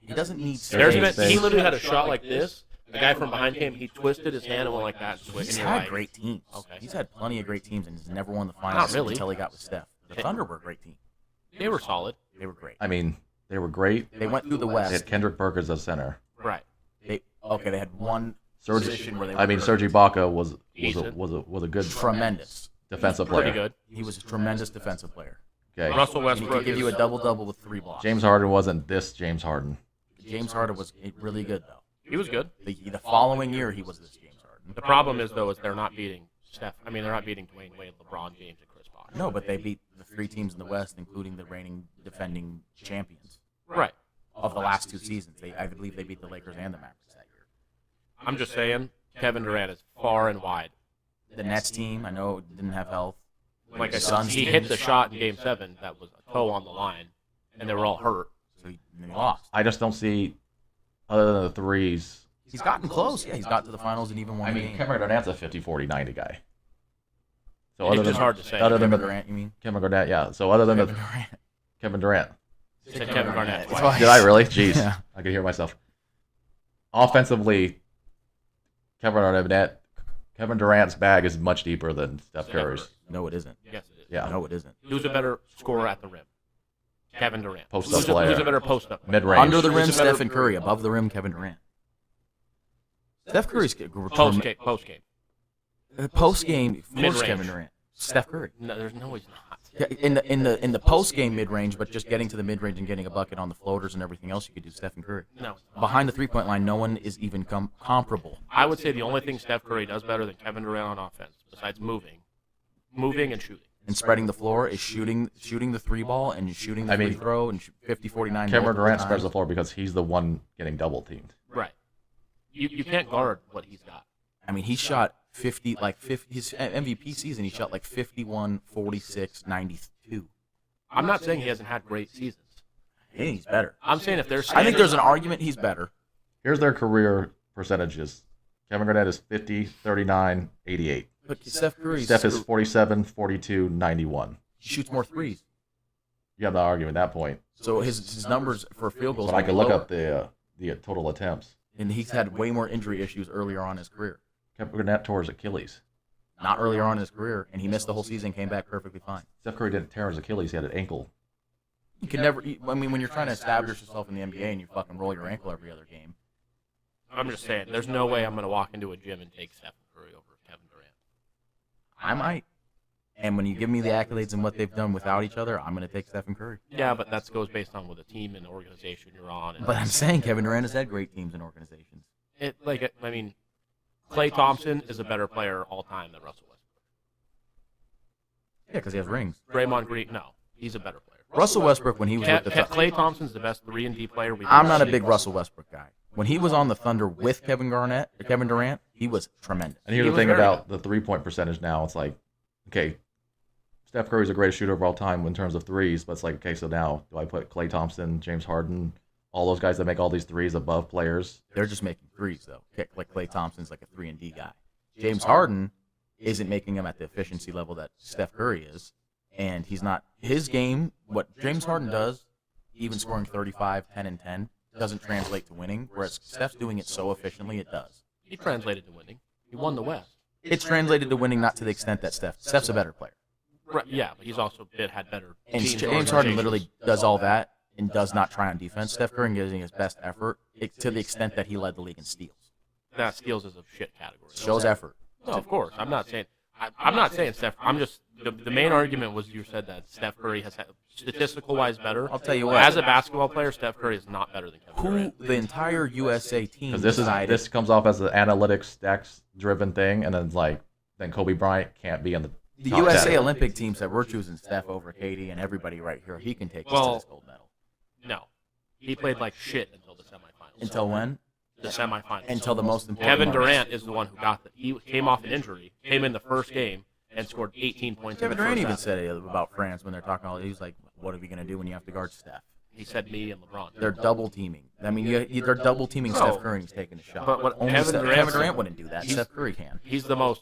He doesn't need There's space. been, he literally had a shot like this. The guy from behind him, he twisted his hand and went like that. He's had great teams. Okay. He's had plenty of great teams, and he's never won the finals Not really. until he got with Steph. The Thunder were a great team. They were solid. They were great. I mean, they were great. They went through the They West. had Kendrick Perkins as center. Right. They had one position where they were Serge Ibaka was a good tremendous defensive player. Pretty good. He was a tremendous defensive player. Okay. Russell And he Westbrook could give you a double-double with 3 blocks. James Harden wasn't this James Harden. James Harden was really good, though. He was good. The following year, he was this James Harden. The problem is, though, is they're not beating Steph. I mean, they're not beating Dwayne Wade, LeBron James, and Chris Bosh. No, but they beat the 3 teams in the West, including the reigning defending champions Right. of the last 2 seasons. I believe they beat the Lakers and the Mavericks that year. I'm just saying, Kevin Durant is far and wide. The Nets team, I know, didn't have health. Like I The said, Suns he didn't. hit the shot in Game 7 that was a toe on the line, and they were all hurt. So he lost. I just don't see, other than the threes. He's gotten close. Yeah, he's got to the finals and even won a game. Kevin Durant's a 50-40-90 guy. So It's just hard to say. Other than Kevin Durant, you mean? Kevin Garnett, yeah. So other than Kevin Durant. Kevin Durant. You said Kevin Garnett Twice. twice. Did I really? Jeez. Yeah. I could hear myself. Offensively, Kevin Durant's bag is much deeper than Steph Curry's. No, it isn't. Yes, it is. Yeah. No, it isn't. Who's a better scorer at the rim? Kevin Durant. Post-up Who's player. a better post-up? Mid-range. Under the rim, Who's a better- Stephen Curry. Above the rim, Kevin Durant. Steph Curry's Post-game. Post-game. post game forced Mid-range. Kevin Durant. Steph Curry. No, there's no he's not. Yeah, in the post game mid range, but just getting to the mid range and getting a bucket on the floaters and everything else you could do, Stephen Curry. No. Behind the 3-point line, no one is even comparable. I would say the only thing Steph Curry does better than Kevin Durant on offense, besides moving and shooting. And spreading the floor is shooting the 3 ball and shooting the free throw and 50-49. Kevin Durant spreads the floor because he's the one getting double teamed. Right. You can't guard what he's got. I mean, he shot 50 his MVP season. He shot like 51, 46, 92. I'm not saying he hasn't had great seasons. I think he's better. I'm saying if there's I think there's an argument he's better. Here's their career percentages. Kevin Garnett is 50, 39, 88. But Steph Curry. Steph is 47, 42, 91. He shoots more threes. You have the argument at that point. So his numbers for field goals. But I are could look lower. up the total attempts. And he's had way more injury issues earlier on in his career. Kevin Garnett tore his Achilles. Not earlier on in his career, and he missed the whole season, came back perfectly fine. Steph Curry didn't tear his Achilles. He had an ankle. You can never. I mean, when you're trying to establish yourself in the NBA and you fucking roll your ankle every other game. I'm just saying, there's no way I'm going to walk into a gym and take Steph Curry over Kevin Durant. I might. And when you give me the accolades and what they've done without each other, I'm going to take Stephen Curry. Yeah, but that goes based on what the team and the organization you're on. But I'm saying Kevin Durant has had great teams and organizations. Klay Thompson is a better player all time than Russell Westbrook. Yeah, because he has rings. Draymond Green, no, he's a better player. Russell Westbrook, when he was with the Klay Thompson's the best 3-and-D player we've I'm ever not a seen. big Russell Westbrook guy. When he was on the Thunder with Kevin Durant, he was tremendous. And here's the thing about the 3-point percentage now. It's like, okay, Steph Curry's the greatest shooter of all time in terms of threes, but it's like, okay, so now do I put Klay Thompson, James Harden, all those guys that make all these threes above players? They're just making threes, though. Like Klay Thompson's like a 3-and-D guy. James Harden isn't making them at the efficiency level that Steph Curry is. And he's not – his game, what James Harden does, even scoring 35, 10, and 10, doesn't translate to winning, whereas Steph's doing it so efficiently, it does. He translated to winning. He won the West. It's translated to winning, not to the extent that Steph's a better player. Right, yeah, but he's also had better And teams James Harden literally does all that and does not try on defense. Steph Curry gives his best effort to the extent that he led the league in steals. That steals is a shit category. Shows effort. No, of course. I'm not saying Steph. I'm just the main argument was you said that Steph Curry has had statistical wise better. I'll tell you what. As a basketball player, Steph Curry is not better than Kevin Durant. The entire USA team Because this comes off as an analytics, stats-driven thing, and then Kobe Bryant can't be in the top USA 10. Olympic team said we're choosing Steph over KD and everybody right here. He can take us to this gold medal. No. He played like shit until the semifinals. Until when? The semifinals. Until the most important Kevin moments. Durant is the one who got he came off an injury, came in the first game, and scored 18 points. Kevin in the Durant first even half. said it about France when they're talking all. He's like, "What are we gonna do when you have to guard Steph?" He said me and LeBron. They're double teaming. I mean, they're double teaming Steph Curry and he's taking the shot. But what Only Kevin Kevin Durant Durant wouldn't do that. Steph Curry can. He's the most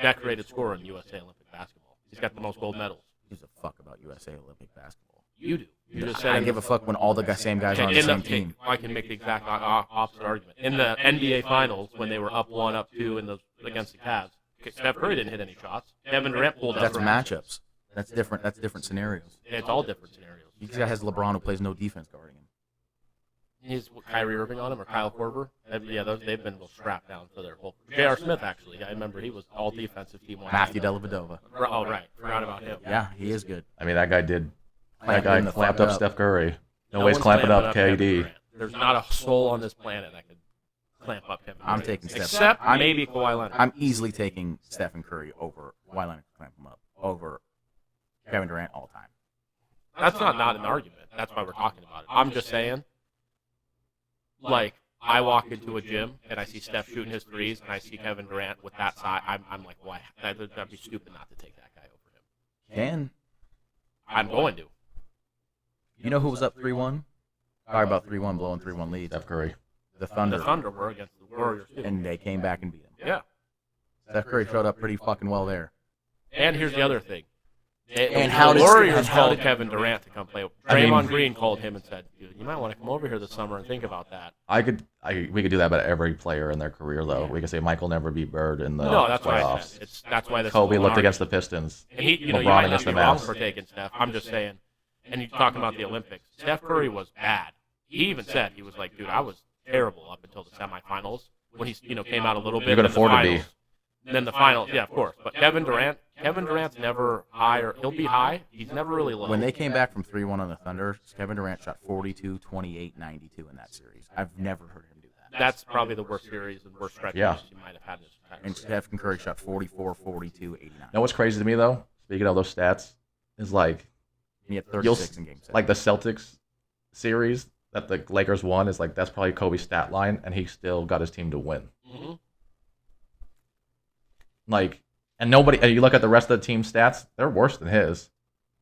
decorated scorer in USA Olympic basketball. He's got the most gold medals. Who gives a fuck about USA Olympic basketball? You do. You just I said give a fuck when all the same guys are on the same team. I can make the exact opposite argument. In the NBA Finals, when they were up 1, up 2 against the Cavs, Steph Curry didn't hit any shots. Kevin Durant pulled up. That's matchups. That's different. That's different scenarios. It's all different scenarios. This guy has LeBron who plays no defense guarding him. He's Kyrie Irving on him or Kyle Korver. Yeah, they've been strapped down for their whole. J.R. Smith, actually. I remember he was all defensive team. Matthew Dellavedova. Oh, right. Forgot about him. Yeah, he is good. I mean, that guy did. Clamped That him guy the clamped fuck up up. Steph Curry. No Nobody's one's clamping up Kevin KD. Durant. There's not a soul on this planet that could clamp up Kevin Durant. I'm taking Steph. Except maybe Kawhi Leonard. I'm easily taking Stephen Curry over Kawhi Leonard to clamp him up over Kevin Durant all time. That's not an argument. That's why we're talking about it. I'm just saying, like, I walk into a gym and I see Steph shooting his threes and I see Kevin Durant with that side. I'm like, why? That'd be stupid not to take that guy over him. Can I'm going to. you know who was up 3-1? Sorry about 3-1, blowing 3-1 lead. Steph Curry. The Thunder. The Thunder were against the Warriors, too. And they came back and beat him. Yeah. Steph Curry showed up pretty fucking well there. And here's the other thing. And the how did- Warriors and how called did- Kevin Durant to come play. I mean- Draymond Green called him and said, "Dude, you might want to come over here this summer and think about that." We could do that about every player in their career, though. We could say Michael never beat Bird in the No, that's why I playoffs. said that's why this. Kobe is an looked argument. against the Pistons. And you LeBron might not against be the wrong Mavs. for taking Steph. I'm just saying. And you're talking about the Olympics. Steph Curry was bad. He even said he was like, "Dude, I was terrible up until the semifinals when he came out a little bit." You could in the afford to be. finals. And then the finals, yeah, of course. But Kevin Durant's never high, or he'll be high. He's never really low. When they came back from 3-1 on the Thunder, Kevin Durant shot 42, 28, 92 in that series. I've never heard him do that. That's probably the worst series and worst stretches Yeah. he might have had in his entire And career. Stephen Curry shot 44, 42, 89. You know what's crazy to me, though? Speaking of those stats, is like He had 36 in game 7. like the Celtics series that the Lakers won is like that's probably Kobe's stat line, and he still got his team to win. Mm-hmm. Like, and you look at the rest of the team's stats, they're worse than his.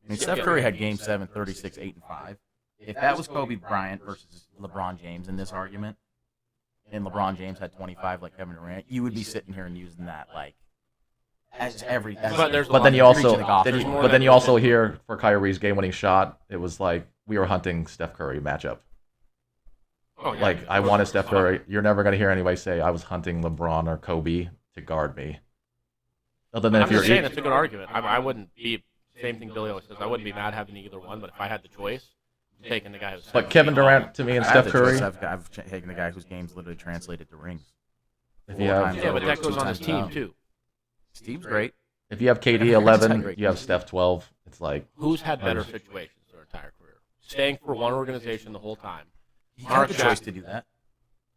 I mean, Steph Curry had game 7, 36, 8, and 5. If that was Kobe Bryant versus LeBron James in this argument, and LeBron James had 25 like Kevin Durant, you would be sitting here and using that like as every. But then you also hear for Kyrie's game-winning shot, it was like we were hunting Steph Curry matchup. Oh, yeah. Like I wanted Steph Curry. You're never gonna hear anybody say I was hunting LeBron or Kobe to guard me. Other than I'm if you're just saying it's a good argument. I wouldn't be same thing Billy always says. I wouldn't be mad having either one, but if I had the choice, I'm taking the guy who's. But Kevin Durant to me and Steph Curry. I've taken the guy whose game's literally translated to rings. If you have, Yeah, but that goes on his team too. too. His team's great. If you have KD That's not 11, great. you have Steph 12. It's like Who's had better situations their entire career? Staying for one organization the whole time. He had the choice to do that.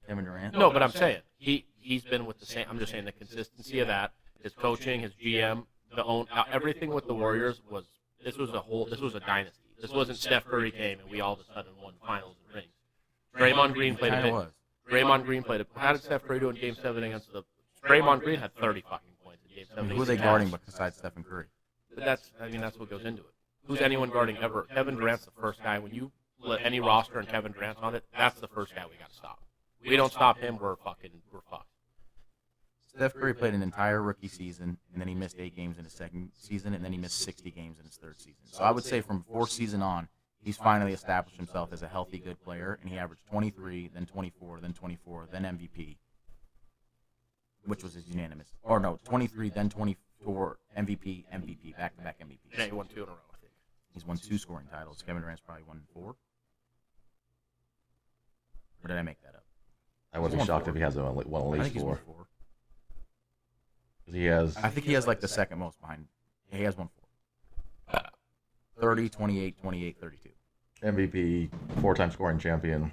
Kevin Durant. No, but I'm saying he's been with the same. I'm just saying the consistency of that, his coaching, his GM, everything with the Warriors was. This was a dynasty. This wasn't Steph Curry came and we all of a sudden won finals and rings. Draymond Green played a bit. Draymond Green played a. How did Steph Curry do in Game 7 against the? Draymond Green had 30 fucking points in Game 7. Who are they guarding besides Steph and Curry? But that's what goes into it. Who's anyone guarding ever? Kevin Durant's the first guy. When you let any roster and Kevin Durant's on it, that's the first guy we got to stop. We don't stop him, we're fucked. Steph Curry played an entire rookie season, and then he missed 8 games in his second season, and then he missed 60 games in his third season. So I would say from 4th season on, he's finally established himself as a healthy, good player, and he averaged 23, then 24, then 24, then MVP, which was his unanimous. Or no, 23, then 24, MVP, back-to-back MVPs. Yeah, he won 2 in a row, I think. He's won 2 scoring titles. Kevin Durant's probably won 4. Or did I make that up? I would be shocked if he hasn't won at I least think he's 4. won 4. He has. I think he has like the second most behind. Yeah, he has won 4. 30, 28, 28, 32. MVP, 4-time scoring champion.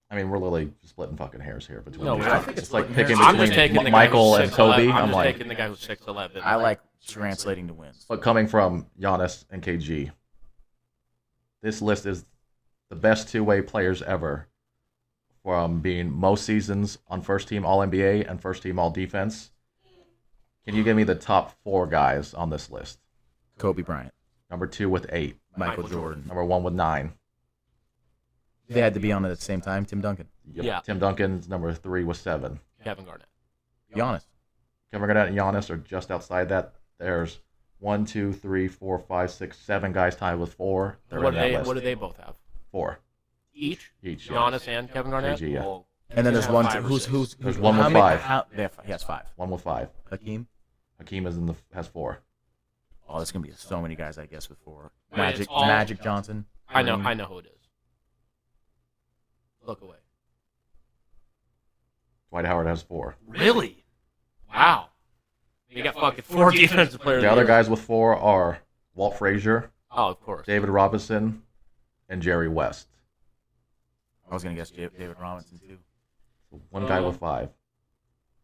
I mean, we're literally splitting fucking hairs here between. No, these. I think it's like splitting picking hairs. I'm just taking between the guy Michael who's and Kobe. 6'11". I'm just like, taking the guy who's 6'11". I like translating to wins. but coming from Giannis and KG, this list is the best 2-way players ever, from being most seasons on first team All NBA and first team All Defense. Can you give me the top 4 guys on this list? Kobe Bryant, Number 2 with 8. Michael Jordan. Number 1 with 9. They had to be on at the same time. Tim Duncan, Yep. Yeah. Tim Duncan's number 3 with 7. Kevin Garnett. Giannis. Kevin Garnett and Giannis are just outside that. There's 1, 2, 3, 4, 5, 6, 7 guys tied with 4. They're What in that do list. they both have? 4 Each? each. Giannis and Kevin Garnett? KG, yeah. Well, And then there's Yeah, one. 5 or Who's 6. There's one how with many- 5. He has 5. 1 with 5. Hakeem. Hakeem has 4. Oh, there's gonna be so many guys, I guess, with 4. Wait, Magic, it's all- Magic Johnson. I know Kareem. who it is. Look away. Dwight Howard has 4. Really? Wow. You got fucking 4 defensive players. The other guys with 4 are Walt Frazier, Oh, of course. David Robinson, and Jerry West. I was gonna guess David Robinson too. One guy with 5.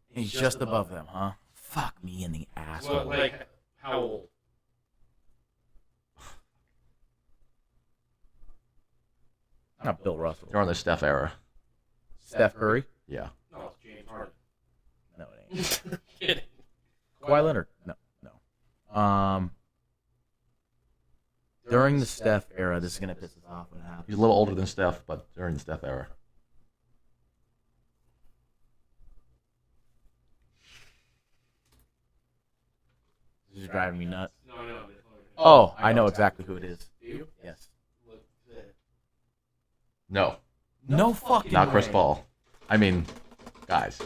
He's just above them, huh? Fuck me in the asshole. how old? Not Bill Russell. They're on the Steph era. Steph Curry. Yeah. No, it's James Harden. No, it ain't. Kidding. Kawhi Leonard. No. During the Steph era, this is gonna piss us off when it happens. He's a little older than Steph, but during the Steph era. This is driving me nuts. No. Oh, I know exactly who it is. Do you? Yes. No, No fucking not Chris way. Paul. I mean, guys.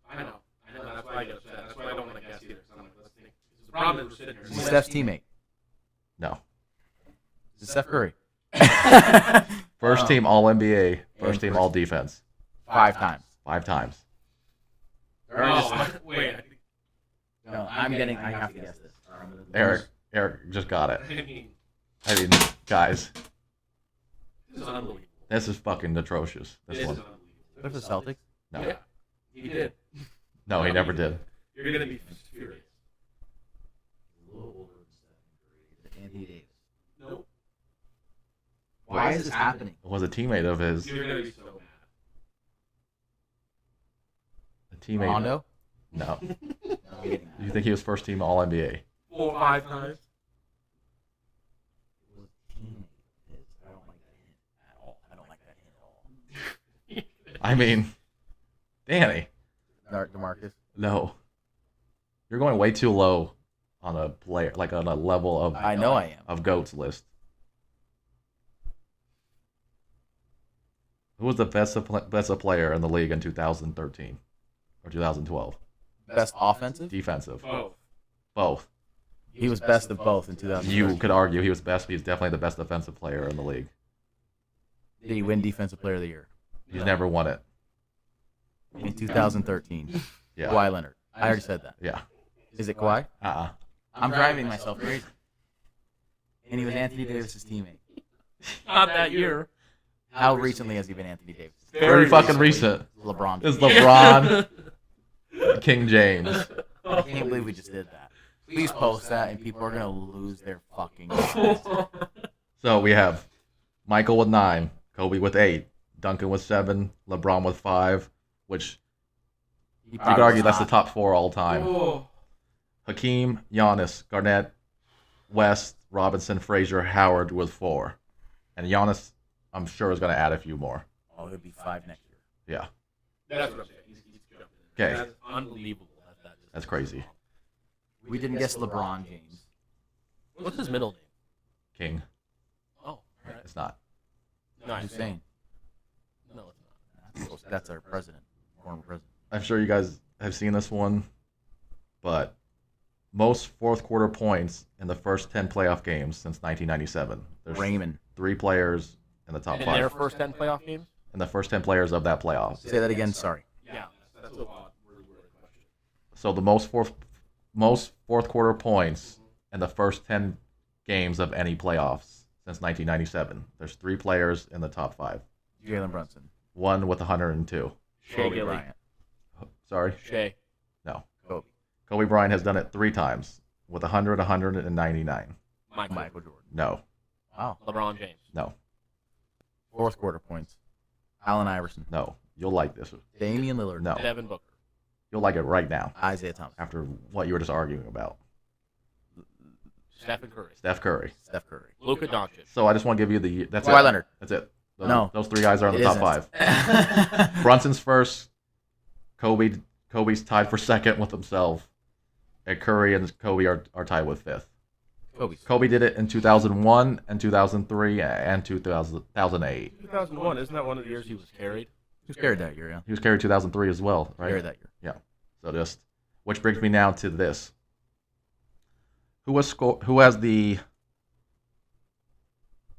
I know. That's why I get upset. That's why I don't want to guess either. So I'm like, let's think. The problem is we're sitting here. Is he Steph's teammate? No. Is it Steph Curry? First team All NBA, first team All Defense. 5 times. 5 times. Wait. No, I have to guess this. Eric just got it. I mean, Guys, this is unbelievable. this is fucking atrocious. This This is one. unbelievable. What if the Celtics? No. Yeah, he did. No, he never did. You're going to be furious. A little older than Steph Curry. Anthony Davis. Nope. Why is this happening? It was a teammate of his. You're going to be so mad. A teammate. Rondo? No. No, I'm getting that. You think he was first team All NBA? 4 or 5 times. It was a teammate of his. I don't like that hint at all. I don't like that hint at all. I mean, Danny. DeMarcus? No. You're going way too low on a player, like on a level of I know I am. of GOATs list. Who was the best player in the league in 2013 or 2012? Best offensive? Defensive. Oh. Both. He was best of both in 2000. You could argue he was best, but he's definitely the best defensive player in the league. Did he win Defensive Player of the Year? He's never won it. In 2013. Yeah. Kawhi Leonard. I already said that. Yeah. Is it Kawhi? I'm driving myself crazy. And he was Anthony Davis' teammate. Not that year. How recently has he been Anthony Davis? Very fucking recent. LeBron. It's LeBron, King James. I can't believe we just did that. Please post that, and people are going to lose their fucking minds. So we have Michael with 9, Kobe with 8, Duncan with 7, LeBron with 5, which you could argue that's the top 4 all time. Oh. Hakeem, Giannis, Garnett, West, Robinson, Frazier, Howard with 4. And Giannis, I'm sure, is going to add a few more. Oh, it'll be 5 next year. Yeah. That's what I'm saying. He's jumping in. Okay. That's unbelievable. That's crazy. We didn't guess LeBron James. What's his middle name? King. Oh, right. It's not. No, I'm saying. No, it's not. That's our president, former president. I'm sure you guys have seen this one, but most fourth quarter points in the first 10 playoff games since 1997. There's Raymond. 3 players in the top In 5. their first 10 playoff games? In the first 10 players of that playoff. Say that again, sorry. Yeah, that's a odd, really weird question. So the most fourth quarter points in the first 10 games of any playoffs since 1997. There's 3 players in the top 5. Jalen Brunson. 1 with 102. Shea Kobe Gilly. Bryant. Sorry? Shea. No. Kobe. Kobe Bryant has done it 3 times with 100, 199. Michael Jordan. No. Wow. LeBron James. No. Fourth quarter points. Allen Iverson. No. You'll like this. Damian Lillard. No. Devin Booker. You'll like it right now Isaiah Thomas. after what you were just arguing about. Stephen Curry. Steph Curry. Steph Curry. Luka Doncic. So I just want to give you the... That's Kawhi it. Leonard. That's it. No. Those 3 guys are in the It top isn't. 5. Brunson's first. Kobe's tied for second with himself. And Curry and Kobe are tied with 5th. Kobe did it in 2001 and 2003 and 2008. 2001, isn't that one of the years he was carried? He was carried that year, yeah. He was carried 2003 as well, right? Carried that year. Yeah. So just, which brings me now to this. Who has the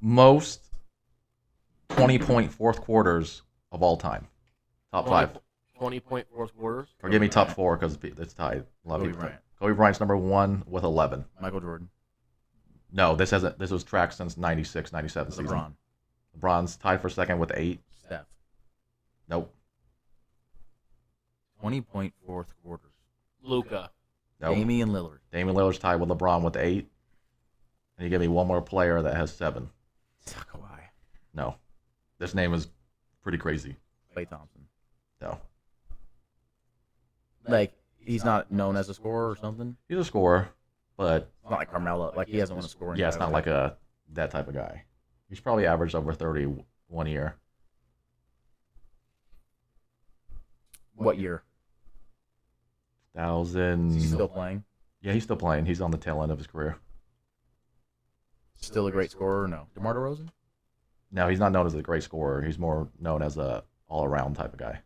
most 20-point fourth quarters of all time? Top 5. 20-point fourth quarters? Or give me top 4 because it's tied. Kobe Bryant. Kobe Bryant's number 1 with 11. Michael Jordan. No, this was tracked since 96, 97 season. LeBron. LeBron's tied for second with 8. Steph. Nope. 20-point fourth quarters. Luka. Nope. Damian Lillard. Damian Lillard's tied with LeBron with 8. And you give me one more player that has 7. Kawhi. No. This name is pretty crazy. Klay Thompson. No. Like, he's not known as a scorer or something? He's a scorer, but It's not like Carmelo. Like, he hasn't won a scoring. yeah, it's not like that type of guy. He's probably averaged over 30 one year. What year? 1,000. Is he still playing? Yeah, he's still playing. He's on the tail end of his career. Still a great scorer or no? DeMar DeRozan? No, he's not known as a great scorer. He's more known as a all-around type of guy.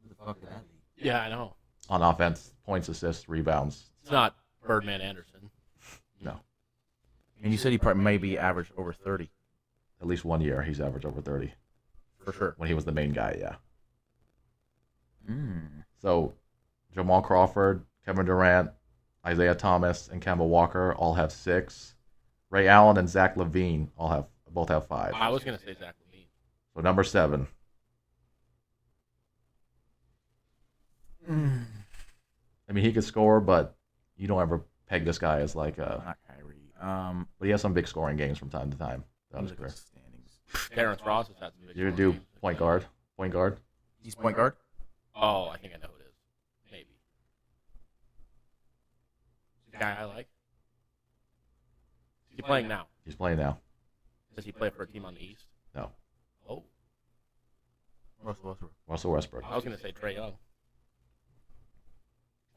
Who the fuck is that? Yeah, I know. On offense, points, assists, rebounds. It's not Birdman Anderson. No. And you said he probably maybe averaged over 30. At least one year, he's averaged over 30. For sure. When he was the main guy, yeah. Mm. So, Jamal Crawford, Kevin Durant, Isaiah Thomas, and Kemba Walker all have 6. Ray Allen and Zach LaVine both have 5. I was going to say Zach LaVine. So number 7. I mean, he could score, but you don't ever peg this guy as like a. Not Kyrie. But he has some big scoring games from time to time. That was Look at great. the standings. Terrence Ross has had some big You scoring do games. point guard. Point guard. He's point guard? Oh, I think I know who it is. Maybe. The guy I like. Is he playing now? He's playing now. Does he play for a team on the East? No. Oh, Russell Westbrook. Russell Westbrook. I was going to say Trae Young.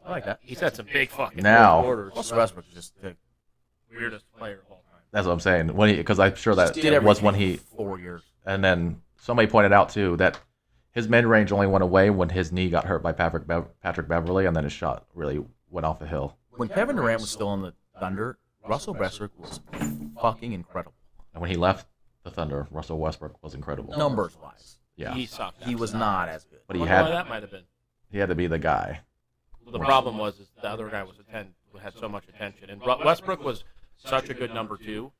I like that. He's had some big fucking Now. fourth quarters. Russell Westbrook is just the Weirdest player of all time. That's what I'm saying. Because I'm sure that did was when everything he. for 4 years. And then somebody pointed out too that his mid range only went away when his knee got hurt by Patrick Beverley, and then his shot really went off the hill. When Kevin Durant was still in the Thunder, Russell Westbrook was fucking incredible. And when he left the Thunder, Russell Westbrook was incredible. Numbers wise. Yeah. He sucked. He was not as good. But he I wonder why had that might have been. to be the guy. The problem was is the other guy had so much attention, and Westbrook was such a good number 2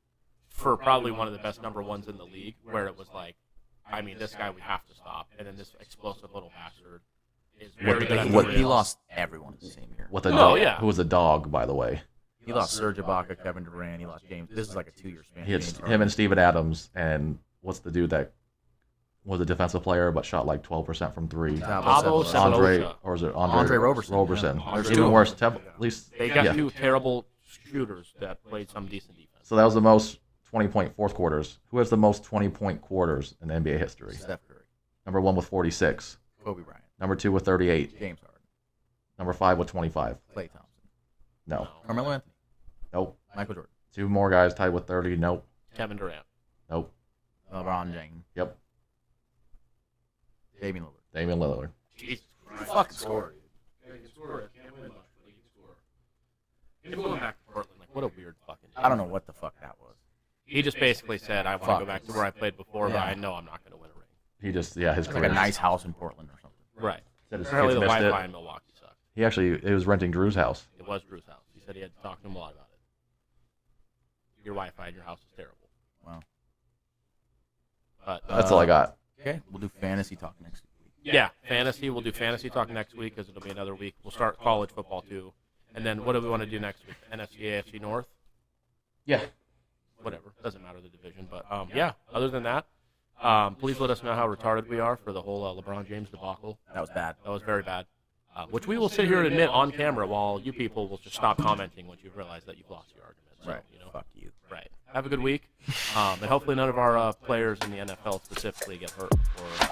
for probably one of the best number 1s in the league, where it was like, I mean, this guy we have to stop, and then this explosive little bastard is very good. He lost everyone the same year. Who was a dog, by the way. He lost Serge Ibaka, Kevin Durant. He lost James. This is like a 2-year span. He had him and Steven Adams, and what's the dude that was a defensive player but shot like 12% from 3? Andre Roberson. Yeah. There's even worse. At least They got 2 terrible shooters that played some decent defense. So that was the most 20-point fourth quarters. Who has the most 20-point quarters in NBA history? Steph Curry. Number 1 with 46. Kobe Bryant. Number 2 with 38. James Harden. Number 5 with 25. Klay Thompson. No. Carmelo Anthony. Nope. Michael Jordan. 2 more guys tied with 30. Nope. Kevin Durant. Nope. LeBron James. Yep. Damian Lillard. Damian Lillard. Jesus Christ. Fucking score. He can score. Can't win much, but he can score. He's going back to Portland. Like, what a weird fucking. I don't know what the fuck that was. He just basically said, "I want to go back to where I played before, but Yeah. I know I'm not going to win a ring." He just, his Like career. a nice house in Portland or something. Right. Said his Apparently, kids the missed Wi-Fi it. in Milwaukee sucked. He was renting Drew's house. It was Drew's house. He said he had to talk to him a lot about it. Your Wi-Fi in your house is terrible. Wow. But That's all I got. Okay, we'll do fantasy talk next week. yeah, fantasy. We'll do fantasy talk next week because it'll be another week. We'll start college football too, and then what do we want to do next week? NFC, AFC North. Yeah. Whatever, doesn't matter the division. But yeah, other than that, please let us know how retarded we are for the whole LeBron James debacle. That was bad. That was very bad. Which we will sit here and admit on camera, while you people will just stop commenting once you realize that you've lost your argument. So, Right. you know, Fuck you. right. Have a good week, and hopefully none of our players in the NFL specifically get hurt or